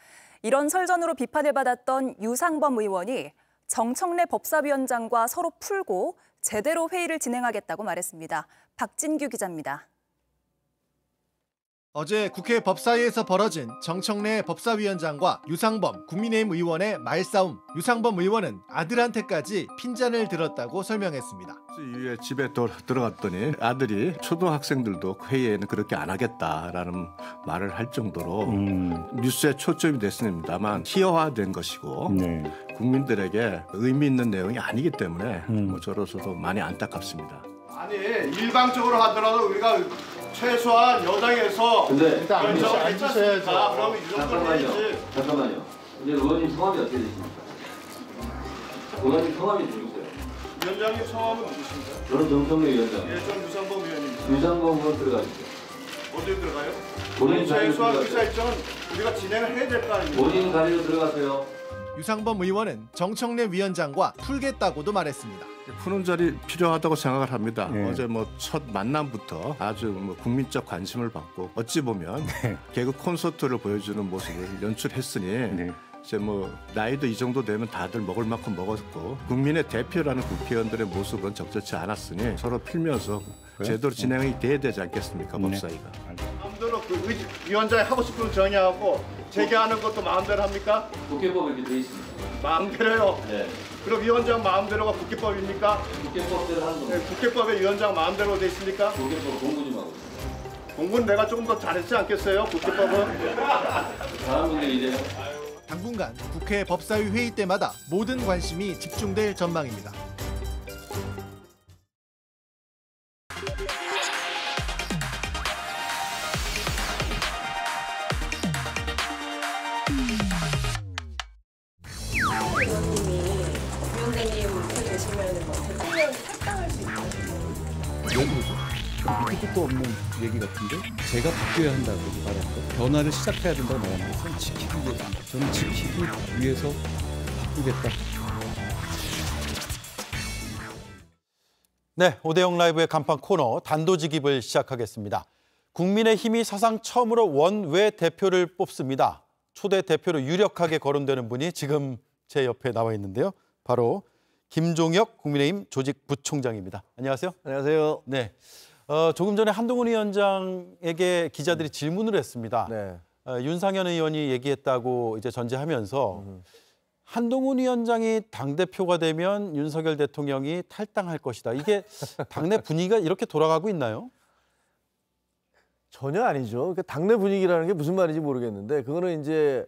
이런 설전으로 비판을 받았던 유상범 의원이 정청래 법사위원장과 서로 풀고 제대로 회의를 진행하겠다고 말했습니다. 박진규 기자입니다. 어제 국회 법사위에서 벌어진 정청래 법사위원장과 유상범 국민의힘 의원의 말싸움. 유상범 의원은 아들한테까지 핀잔을 들었다고 설명했습니다. 이후에 집에 들어갔더니 아들이 초등학생들도 회의에는 그렇게 안 하겠다라는 말을 할 정도로 뉴스에 초점이 됐습니다만 희화화된 것이고 국민들에게 의미 있는 내용이 아니기 때문에 저로서도 많이 안타깝습니다. 아니 일방적으로 하더라도 우리가 최소한 여당에서 일단 앉으셔야죠. 그러면 이 정도는 해야지. 잠깐만요. 이제 의원님 성함이 어떻게 되십니까? 의원님 성함이 누구세요? 위원장님 성함은 누구십니까? 저는 정청래 위원장. 예, 전 유상범 위원입니다. 유상범 의원 들어가주세요. 어디에 들어가요? 본인 자리로 최소한 들어가세요. 의사 일정은 우리가 진행을 해야 될 거 아닙니까? 본인 자리로 들어가세요. 유상범 의원은 정청래 위원장과 풀겠다고도 말했습니다. 푸는 자리 필요하다고 생각을 합니다. 네. 어제 뭐 첫 만남부터 아주 뭐 국민적 관심을 받고 어찌 보면 개그 콘서트를 보여주는 모습을 연출했으니 이제 뭐 나이도 이 정도 되면 다들 먹을 만큼 먹었고 국민의 대표라는 국회의원들의 모습은 적절치 않았으니 서로 필면서 제대로 진행이 돼야 되지 않겠습니까, 법사위가. 마음대로 그 위원장이 하고 싶은 건 정의하고 제기하는 것도 마음대로 합니까? 국회법에 이렇게 돼 있습니다. 마음대로요. 네. 그럼 위원장 마음대로가 국회법입니까? 국회법대로 하는 겁니다. 네, 국회법에 위원장 마음대로 돼 있습니까? 국회법 공부 좀 하고 있습니다. 공부는 내가 조금 더 잘했지 않겠어요? 국회법은? 다른 분들이 이래요. 당분간 국회 법사위 회의 때마다 모든 관심이 집중될 전망입니다. 끝도 없는 얘기 같은데 제가 바뀌어야 한다고 말한 거, 변화를 시작해야 된다고 말하는 것은 지키기 위해서, 저는 지키기 위해서 바꾸겠다. 네, 오대영 라이브의 간판 코너 단도직입을 시작하겠습니다. 국민의힘이 사상 처음으로 원외 대표를 뽑습니다. 초대 대표로 유력하게 거론되는 분이 지금 제 옆에 나와 있는데요. 바로 김종혁 국민의힘 조직 부총장입니다. 안녕하세요. 안녕하세요. 네, 조금 전에 한동훈 위원장에게 기자들이 질문을 했습니다. 네. 윤상현 의원이 얘기했다고 이제 전제하면서 한동훈 위원장이 당대표가 되면 윤석열 대통령이 탈당할 것이다. 이게 당내 분위기가 이렇게 돌아가고 있나요? 전혀 아니죠. 그러니까 당내 분위기라는 게 무슨 말인지 모르겠는데 그거는 이제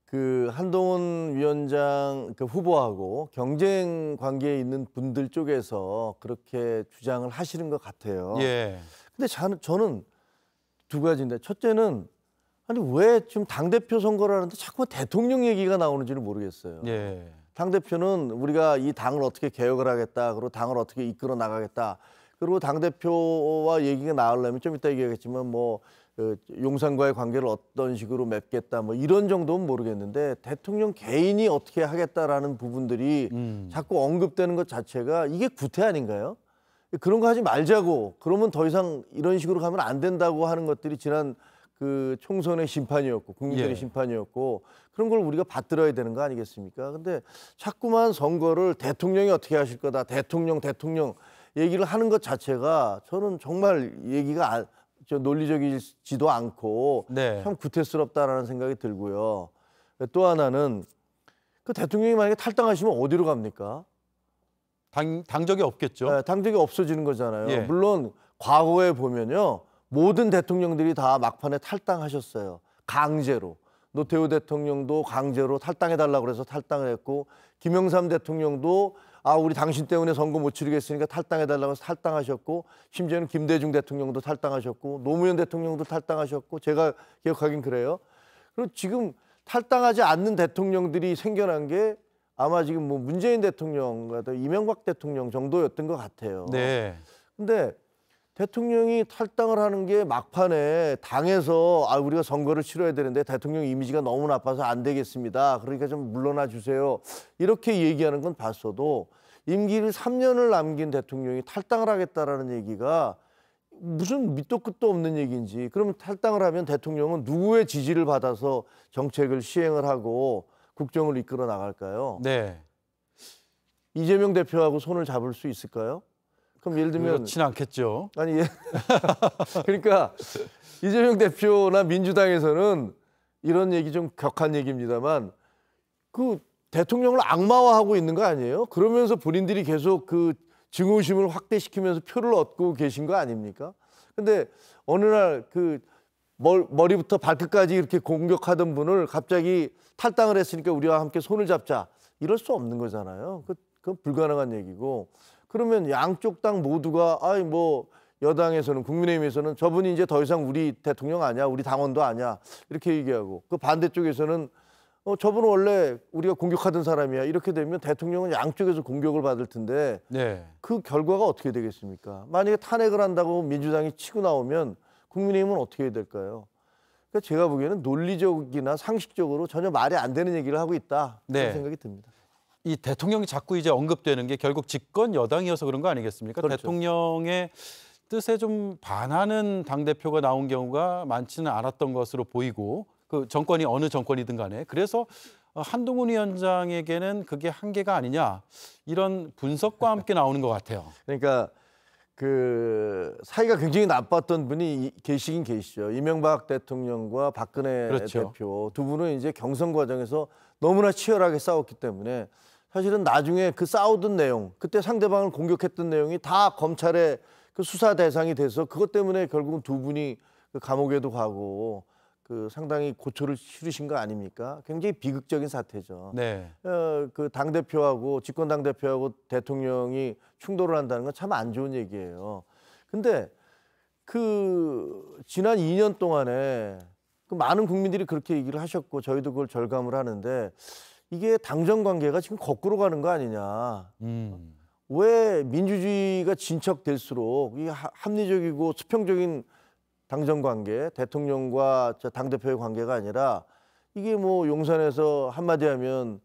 그 한동훈 위원장 그 후보하고 경쟁 관계에 있는 분들 쪽에서 그렇게 주장을 하시는 것 같아요. 예. 근데 저는 두 가지인데 첫째는 아니 왜 지금 당대표 선거를 하는데 자꾸 대통령 얘기가 나오는지를 모르겠어요. 예. 당대표는 우리가 이 당을 어떻게 개혁을 하겠다. 그리고 당을 어떻게 이끌어 나가겠다. 그리고 당대표와 얘기가 나오려면 좀 이따 얘기하겠지만 뭐 용산과의 관계를 어떤 식으로 맺겠다 뭐 이런 정도는 모르겠는데 대통령 개인이 어떻게 하겠다라는 부분들이 자꾸 언급되는 것 자체가 이게 구태 아닌가요? 그런 거 하지 말자고 그러면 더 이상 이런 식으로 가면 안 된다고 하는 것들이 지난 그 총선의 심판이었고 국민들의 예. 심판이었고 그런 걸 우리가 받들어야 되는 거 아니겠습니까? 근데 자꾸만 선거를 대통령이 어떻게 하실 거다 대통령 얘기를 하는 것 자체가 저는 정말 얘기가 논리적이지도 않고 네. 참 구태스럽다라는 생각이 들고요. 또 하나는 그 대통령이 만약에 탈당하시면 어디로 갑니까? 당적이 없겠죠. 네, 당적이 없어지는 거잖아요. 예. 물론 과거에 보면요. 모든 대통령들이 다 막판에 탈당하셨어요. 강제로. 노태우 대통령도 강제로 탈당해달라고 그래서 탈당을 했고 김영삼 대통령도 우리 당신 때문에 선거 못 치르겠으니까 탈당해달라고 해서 탈당하셨고 심지어는 김대중 대통령도 탈당하셨고 노무현 대통령도 탈당하셨고 제가 기억하긴 그래요. 그리고 지금 탈당하지 않는 대통령들이 생겨난 게 아마 지금 뭐 문재인 대통령, 이명박 대통령 정도였던 것 같아요. 네. 근데 대통령이 탈당을 하는 게 막판에 당에서 우리가 선거를 치러야 되는데 대통령 이미지가 너무 나빠서 안 되겠습니다. 그러니까 좀 물러나 주세요. 이렇게 얘기하는 건 봤어도 임기를 3년을 남긴 대통령이 탈당을 하겠다라는 얘기가 무슨 밑도 끝도 없는 얘기인지 그러면 탈당을 하면 대통령은 누구의 지지를 받아서 정책을 시행을 하고 국정을 이끌어 나갈까요? 네. 이재명 대표하고 손을 잡을 수 있을까요? 그럼 예를 들면 그렇진 않겠죠. 아니 그러니까 이재명 대표나 민주당에서는 이런 얘기 좀 격한 얘기입니다만 그 대통령을 악마화하고 있는 거 아니에요? 그러면서 본인들이 계속 그 증오심을 확대시키면서 표를 얻고 계신 거 아닙니까? 근데 어느 날 그 머리부터 발끝까지 이렇게 공격하던 분을 갑자기 탈당을 했으니까 우리와 함께 손을 잡자 이럴 수 없는 거잖아요. 그건 불가능한 얘기고. 그러면 양쪽 당 모두가 뭐 여당에서는 국민의힘에서는 저분이 이제 더 이상 우리 대통령 아니야, 우리 당원도 아니야 이렇게 얘기하고 그 반대쪽에서는 저분은 원래 우리가 공격하던 사람이야 이렇게 되면 대통령은 양쪽에서 공격을 받을 텐데 네. 그 결과가 어떻게 되겠습니까? 만약에 탄핵을 한다고 민주당이 치고 나오면 국민의힘은 어떻게 해야 될까요? 그러니까 제가 보기에는 논리적이나 상식적으로 전혀 말이 안 되는 얘기를 하고 있다. 네. 그런 생각이 듭니다. 이 대통령이 자꾸 이제 언급되는 게 결국 집권 여당이어서 그런 거 아니겠습니까? 그렇죠. 대통령의 뜻에 좀 반하는 당대표가 나온 경우가 많지는 않았던 것으로 보이고 그 정권이 어느 정권이든 간에 그래서 한동훈 위원장에게는 그게 한계가 아니냐 이런 분석과 함께 나오는 것 같아요. 그러니까 그 사이가 굉장히 나빴던 분이 계시긴 계시죠. 이명박 대통령과 박근혜 그렇죠. 대표 두 분은 이제 경선 과정에서 너무나 치열하게 싸웠기 때문에 사실은 나중에 그 싸우던 내용, 그때 상대방을 공격했던 내용이 다 검찰의 그 수사 대상이 돼서 그것 때문에 결국은 두 분이 그 감옥에도 가고 그 상당히 고초를 치르신 거 아닙니까? 굉장히 비극적인 사태죠. 네. 그 당대표하고 집권 당대표하고 대통령이 충돌을 한다는 건 참 안 좋은 얘기예요. 근데 그 지난 2년 동안에 그 많은 국민들이 그렇게 얘기를 하셨고 저희도 그걸 절감을 하는데 이게 당정 관계가 지금 거꾸로 가는 거 아니냐. 왜 민주주의가 진척될수록 이게 합리적이고 수평적인 당정 관계, 대통령과 당대표의 관계가 아니라 이게 뭐 용산에서 한마디 하면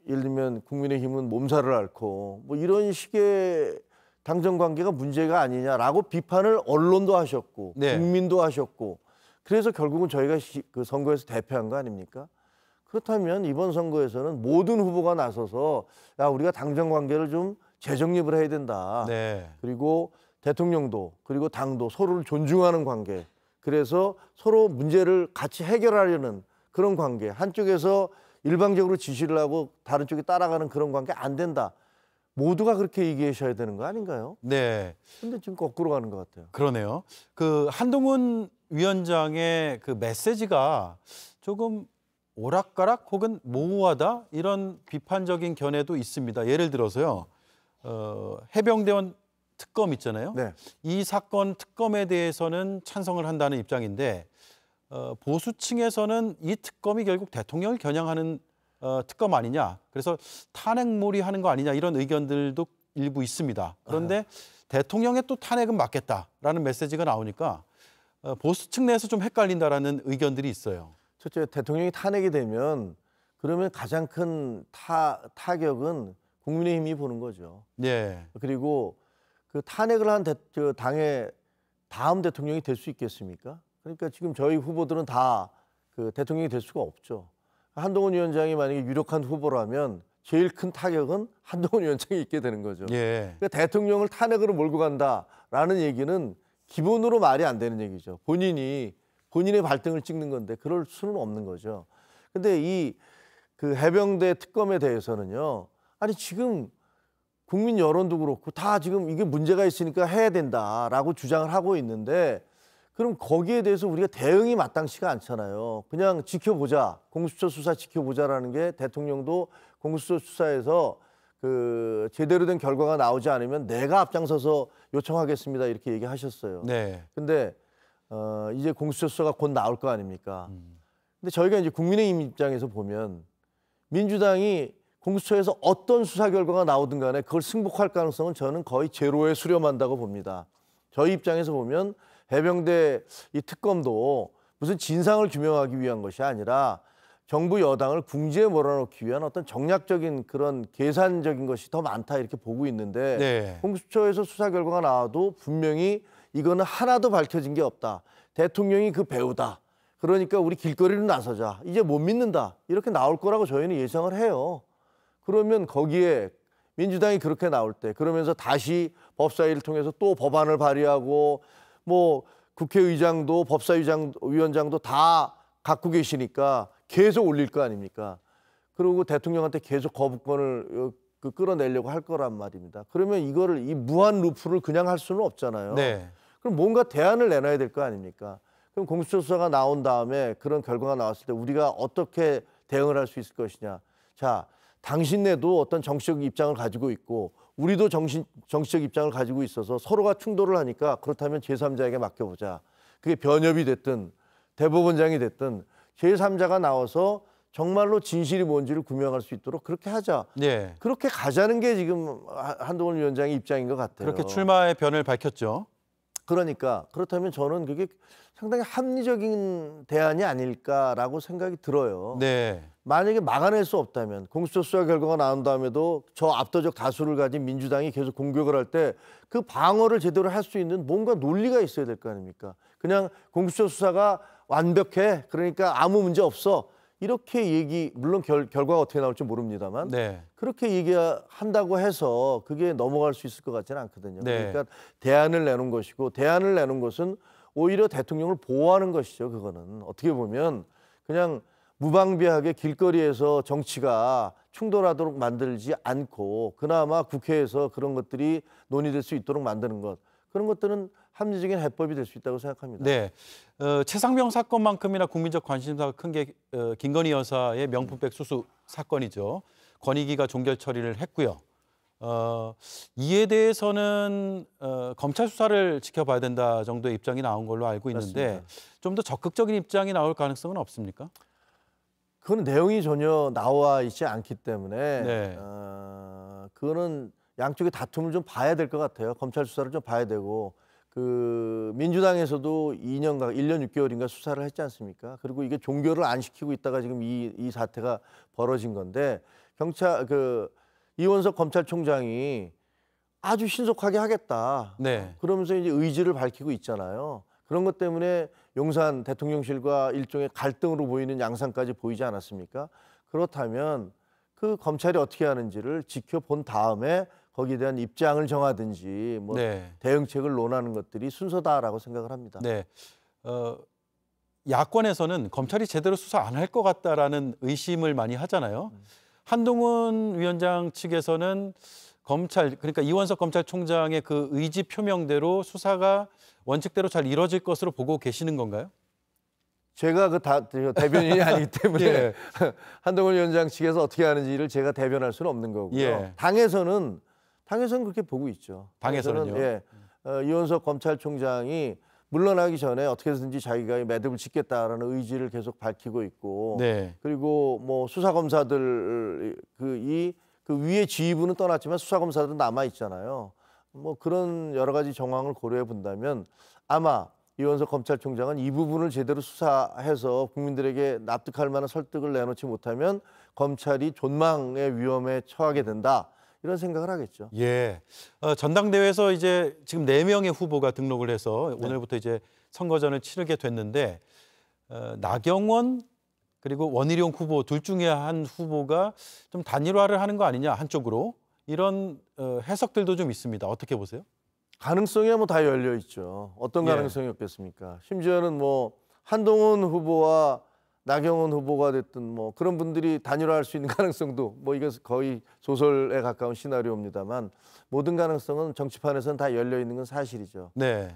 예를 들면 국민의힘은 몸살을 앓고 뭐 이런 식의 당정 관계가 문제가 아니냐라고 비판을 언론도 하셨고 네. 국민도 하셨고 그래서 결국은 저희가 그 선거에서 대표한 거 아닙니까? 그렇다면 이번 선거에서는 모든 후보가 나서서 야 우리가 당정 관계를 좀 재정립을 해야 된다. 네. 그리고 대통령도 그리고 당도 서로를 존중하는 관계. 그래서 서로 문제를 같이 해결하려는 그런 관계. 한쪽에서 일방적으로 지시를 하고 다른 쪽이 따라가는 그런 관계 안 된다. 모두가 그렇게 얘기하셔야 되는 거 아닌가요? 네. 근데 지금 거꾸로 가는 것 같아요. 그러네요. 그 한동훈 위원장의 그 메시지가 조금 오락가락 혹은 모호하다 이런 비판적인 견해도 있습니다. 예를 들어서요. 해병대원 특검 있잖아요. 네. 이 사건 특검에 대해서는 찬성을 한다는 입장인데 보수층에서는 이 특검이 결국 대통령을 겨냥하는 특검 아니냐. 그래서 탄핵몰이하는 거 아니냐 이런 의견들도 일부 있습니다. 그런데 대통령의 또 탄핵은 맞겠다라는 메시지가 나오니까 보수층 내에서 좀 헷갈린다라는 의견들이 있어요. 첫째, 대통령이 탄핵이 되면 그러면 가장 큰 타격은 국민의힘이 보는 거죠. 네. 그리고 그 탄핵을 한 당의 다음 대통령이 될 수 있겠습니까? 그러니까 지금 저희 후보들은 다 그 대통령이 될 수가 없죠. 한동훈 위원장이 만약에 유력한 후보라면 제일 큰 타격은 한동훈 위원장이 있게 되는 거죠. 예. 그러니까 대통령을 탄핵으로 몰고 간다라는 얘기는 기본으로 말이 안 되는 얘기죠. 본인의 발등을 찍는 건데 그럴 수는 없는 거죠. 근데 이 그 해병대 특검에 대해서는요. 아니 지금 국민 여론도 그렇고 다 지금 이게 문제가 있으니까 해야 된다라고 주장을 하고 있는데 그럼 거기에 대해서 우리가 대응이 마땅치가 않잖아요. 그냥 지켜보자. 공수처 수사 지켜보자라는 게 대통령도 공수처 수사에서 그 제대로 된 결과가 나오지 않으면 내가 앞장서서 요청하겠습니다. 이렇게 얘기하셨어요. 네. 근데 이제 공수처 수사가 곧 나올 거 아닙니까? 근데 저희가 이제 국민의힘 입장에서 보면 민주당이 공수처에서 어떤 수사 결과가 나오든 간에 그걸 승복할 가능성은 저는 거의 제로에 수렴한다고 봅니다. 저희 입장에서 보면 해병대 이 특검도 무슨 진상을 규명하기 위한 것이 아니라 정부 여당을 궁지에 몰아넣기 위한 어떤 정략적인 그런 계산적인 것이 더 많다 이렇게 보고 있는데 네. 공수처에서 수사 결과가 나와도 분명히 이거는 하나도 밝혀진 게 없다. 대통령이 그 배우다. 그러니까 우리 길거리로 나서자. 이제 못 믿는다. 이렇게 나올 거라고 저희는 예상을 해요. 그러면 거기에 민주당이 그렇게 나올 때 그러면서 다시 법사위를 통해서 또 법안을 발의하고 뭐 국회의장도 법사위원장도 다 갖고 계시니까 계속 올릴 거 아닙니까? 그리고 대통령한테 계속 거부권을 끌어내려고 할 거란 말입니다. 그러면 이거를 이 무한 루프를 그냥 할 수는 없잖아요. 네. 그럼 뭔가 대안을 내놔야 될 거 아닙니까? 그럼 공수처 수사가 나온 다음에 그런 결과가 나왔을 때 우리가 어떻게 대응을 할 수 있을 것이냐. 자, 당신네도 어떤 정치적 입장을 가지고 있고 우리도 정치적 입장을 가지고 있어서 서로가 충돌을 하니까 그렇다면 제3자에게 맡겨보자. 그게 변협이 됐든 대법원장이 됐든 제3자가 나와서 정말로 진실이 뭔지를 구명할 수 있도록 그렇게 하자. 네. 그렇게 가자는 게 지금 한동훈 위원장의 입장인 것 같아요. 그렇게 출마의 변을 밝혔죠. 그러니까 그렇다면 저는 그게 상당히 합리적인 대안이 아닐까라고 생각이 들어요. 네. 만약에 막아낼 수 없다면 공수처 수사 결과가 나온 다음에도 저 압도적 다수를 가진 민주당이 계속 공격을 할 때 그 방어를 제대로 할 수 있는 뭔가 논리가 있어야 될 거 아닙니까? 그냥 공수처 수사가 완벽해. 그러니까 아무 문제 없어. 이렇게 물론 결과가 어떻게 나올지 모릅니다만 네. 그렇게 얘기한다고 해서 그게 넘어갈 수 있을 것 같지는 않거든요. 네. 그러니까 대안을 내놓은 것이고 대안을 내놓은 것은 오히려 대통령을 보호하는 것이죠. 그거는 어떻게 보면 그냥 무방비하게 길거리에서 정치가 충돌하도록 만들지 않고 그나마 국회에서 그런 것들이 논의될 수 있도록 만드는 것. 그런 것들은 합리적인 해법이 될 수 있다고 생각합니다. 네, 최상병 사건만큼이나 국민적 관심사가 큰 게 김건희 여사의 명품백 수수 사건이죠. 권익위가 종결 처리를 했고요. 이에 대해서는 검찰 수사를 지켜봐야 된다 정도의 입장이 나온 걸로 알고 있는데 좀 더 적극적인 입장이 나올 가능성은 없습니까? 그건 내용이 전혀 나와 있지 않기 때문에 네. 그거는 양쪽의 다툼을 좀 봐야 될 것 같아요. 검찰 수사를 좀 봐야 되고 그 민주당에서도 1년 6개월인가 수사를 했지 않습니까? 그리고 이게 종결을 안 시키고 있다가 지금 이 사태가 벌어진 건데 이원석 검찰총장이 아주 신속하게 하겠다. 네. 그러면서 이제 의지를 밝히고 있잖아요. 그런 것 때문에 용산 대통령실과 일종의 갈등으로 보이는 양상까지 보이지 않았습니까? 그렇다면 그 검찰이 어떻게 하는지를 지켜본 다음에 거기에 대한 입장을 정하든지 뭐 네. 대응책을 논하는 것들이 순서다라고 생각을 합니다. 네, 야권에서는 검찰이 제대로 수사 안 할 것 같다라는 의심을 많이 하잖아요. 한동훈 위원장 측에서는 검찰, 그러니까 이원석 검찰총장의 그 의지 표명대로 수사가 원칙대로 잘 이루어질 것으로 보고 계시는 건가요? 제가 대변인이 아니기 때문에 예. 한동훈 위원장 측에서 어떻게 하는지를 제가 대변할 수는 없는 거고요. 예. 당에서는 그렇게 보고 있죠. 당에서는요? 예. 이원석 검찰총장이 물러나기 전에 어떻게든지 자기가 매듭을 짓겠다라는 의지를 계속 밝히고 있고, 네. 그리고 뭐 수사 검사들 그 위의 지휘부는 떠났지만 수사 검사들은 남아 있잖아요. 뭐 그런 여러 가지 정황을 고려해 본다면 아마 이원석 검찰총장은 이 부분을 제대로 수사해서 국민들에게 납득할 만한 설득을 내놓지 못하면 검찰이 존망의 위험에 처하게 된다. 이런 생각을 하겠죠. 예. 전당대회에서 이제 지금 4명의 후보가 등록을 해서 오늘부터 이제 선거전을 치르게 됐는데 나경원 그리고 원희룡 후보 둘 중에 한 후보가 좀 단일화를 하는 거 아니냐 한쪽으로 이런 해석들도 좀 있습니다. 어떻게 보세요? 가능성이야 뭐 다 열려 있죠. 어떤 가능성이 없겠습니까? 심지어는 뭐 한동훈 후보와 나경원 후보가 됐든 뭐 그런 분들이 단일화할 수 있는 가능성도 뭐 이것은 거의 소설에 가까운 시나리오입니다만 모든 가능성은 정치판에서는 다 열려 있는 건 사실이죠. 네.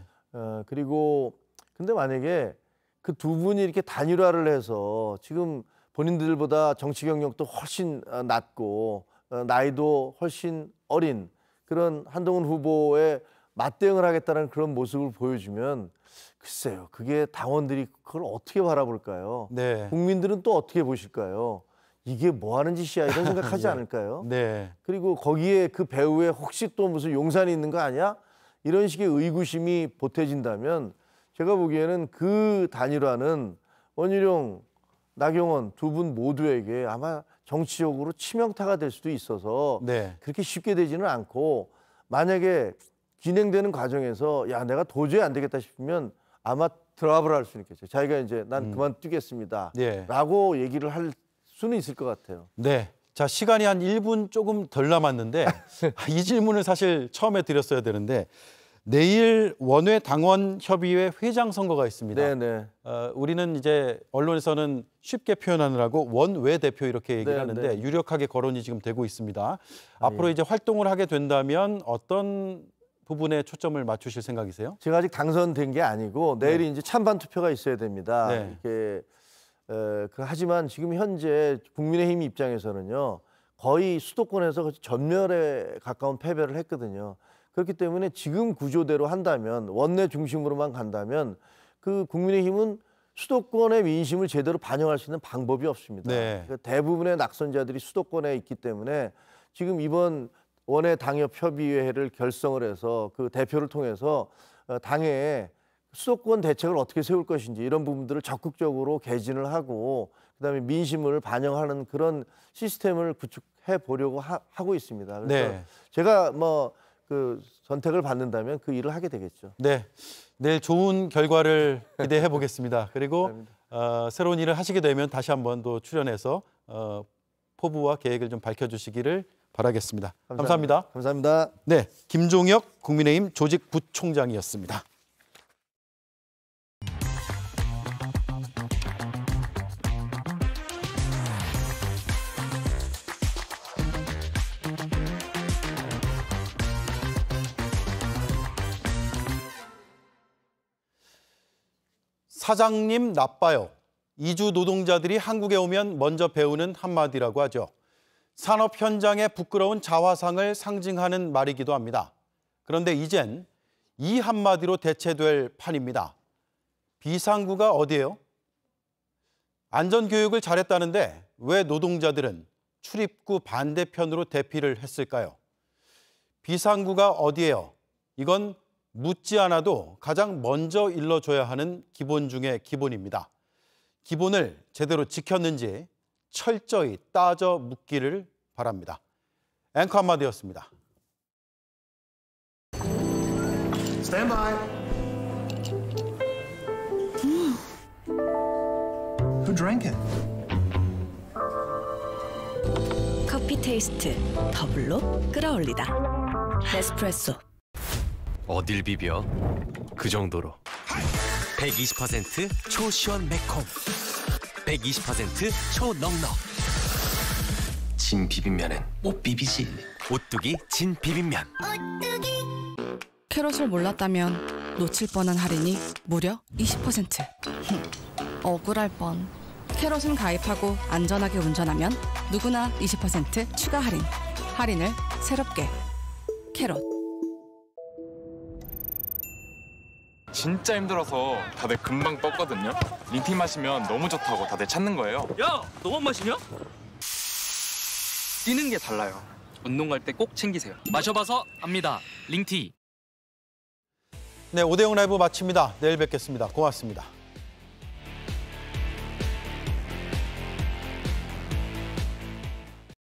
그리고 근데 만약에 그 두 분이 이렇게 단일화를 해서 지금 본인들보다 정치 경력도 훨씬 낮고 나이도 훨씬 어린 그런 한동훈 후보의 맞대응을 하겠다는 그런 모습을 보여주면 글쎄요. 그게 당원들이 그걸 어떻게 바라볼까요? 네. 국민들은 또 어떻게 보실까요? 이게 뭐 하는 짓이야 이런 생각하지 않을까요? 네. 그리고 거기에 그 배후에 혹시 또 무슨 용산이 있는 거 아니야? 이런 식의 의구심이 보태진다면 제가 보기에는 그 단일화는 원희룡, 나경원 두 분 모두에게 아마 정치적으로 치명타가 될 수도 있어서 네. 그렇게 쉽게 되지는 않고 만약에 진행되는 과정에서 야 내가 도저히 안 되겠다 싶으면 아마 드랍을 할 수 있겠죠. 자기가 이제 난 그만 뛰겠습니다. 네. 라고 얘기를 할 수는 있을 것 같아요. 네. 자, 시간이 한 1분 조금 덜 남았는데 이 질문을 사실 처음에 드렸어야 되는데 내일 원외 당원 협의회 회장 선거가 있습니다. 네네. 우리는 이제 언론에서는 쉽게 표현하느라고 원외 대표 이렇게 얘기를 하는데 유력하게 거론이 지금 되고 있습니다. 앞으로 이제 활동을 하게 된다면 어떤 부분에 초점을 맞추실 생각이세요? 제가 아직 당선된 게 아니고 내일이 이제 찬반 투표가 있어야 됩니다. 네. 이게 하지만 지금 현재 국민의힘 입장에서는요 거의 수도권에서 전멸에 가까운 패배를 했거든요. 그렇기 때문에 지금 구조대로 한다면 원내 중심으로만 간다면 그 국민의힘은 수도권의 민심을 제대로 반영할 수 있는 방법이 없습니다. 네. 그러니까 대부분의 낙선자들이 수도권에 있기 때문에 지금 이번 원외 당협 협의회를 결성을 해서 그 대표를 통해서 당에 수도권 대책을 어떻게 세울 것인지 이런 부분들을 적극적으로 개진을 하고 그다음에 민심을 반영하는 그런 시스템을 구축해 보려고 하고 있습니다. 그래서 네. 제가 뭐 그 선택을 받는다면 그 일을 하게 되겠죠. 네, 내일 좋은 결과를 기대해 보겠습니다. 그리고 새로운 일을 하시게 되면 다시 한번 또 출연해서 포부와 계획을 좀 밝혀주시기를 바라겠습니다. 감사합니다. 감사합니다. 네, 김종혁 국민의힘 조직부총장이었습니다. 사장님 나빠요. 이주 노동자들이 한국에 오면 먼저 배우는 한마디라고 하죠. 산업 현장의 부끄러운 자화상을 상징하는 말이기도 합니다. 그런데 이젠 이 한마디로 대체될 판입니다. 비상구가 어디예요? 안전교육을 잘했다는데 왜 노동자들은 출입구 반대편으로 대피를 했을까요? 비상구가 어디예요? 이건 묻지 않아도 가장 먼저 일러줘야 하는 기본 중의 기본입니다. 기본을 제대로 지켰는지 철저히 따져 묻기를 바랍니다. 앵커 한마디였습니다. Stand by. Who drank it? 커피 테이스트 더블로 끌어올리다. 네스프레소. 어딜 비벼? 그 정도로 120% 초시원 매콤 120% 초넉넉 진 비빔면은 못 비비지 오뚜기 진 비빔면 캐럿을 몰랐다면 놓칠 뻔한 할인이 무려 20%. 억울할 뻔. 캐럿은 가입하고 안전하게 운전하면 누구나 20% 추가 할인. 할인을 새롭게. 캐럿. 진짜 힘들어서 다들 금방 떴거든요. 링티 마시면 너무 좋다고 다들 찾는 거예요. 야, 너만 마시냐? 뛰는 게 달라요. 운동 갈 때 꼭 챙기세요. 마셔봐서 압니다. 링티. 네, 오대영 라이브 마칩니다. 내일 뵙겠습니다. 고맙습니다.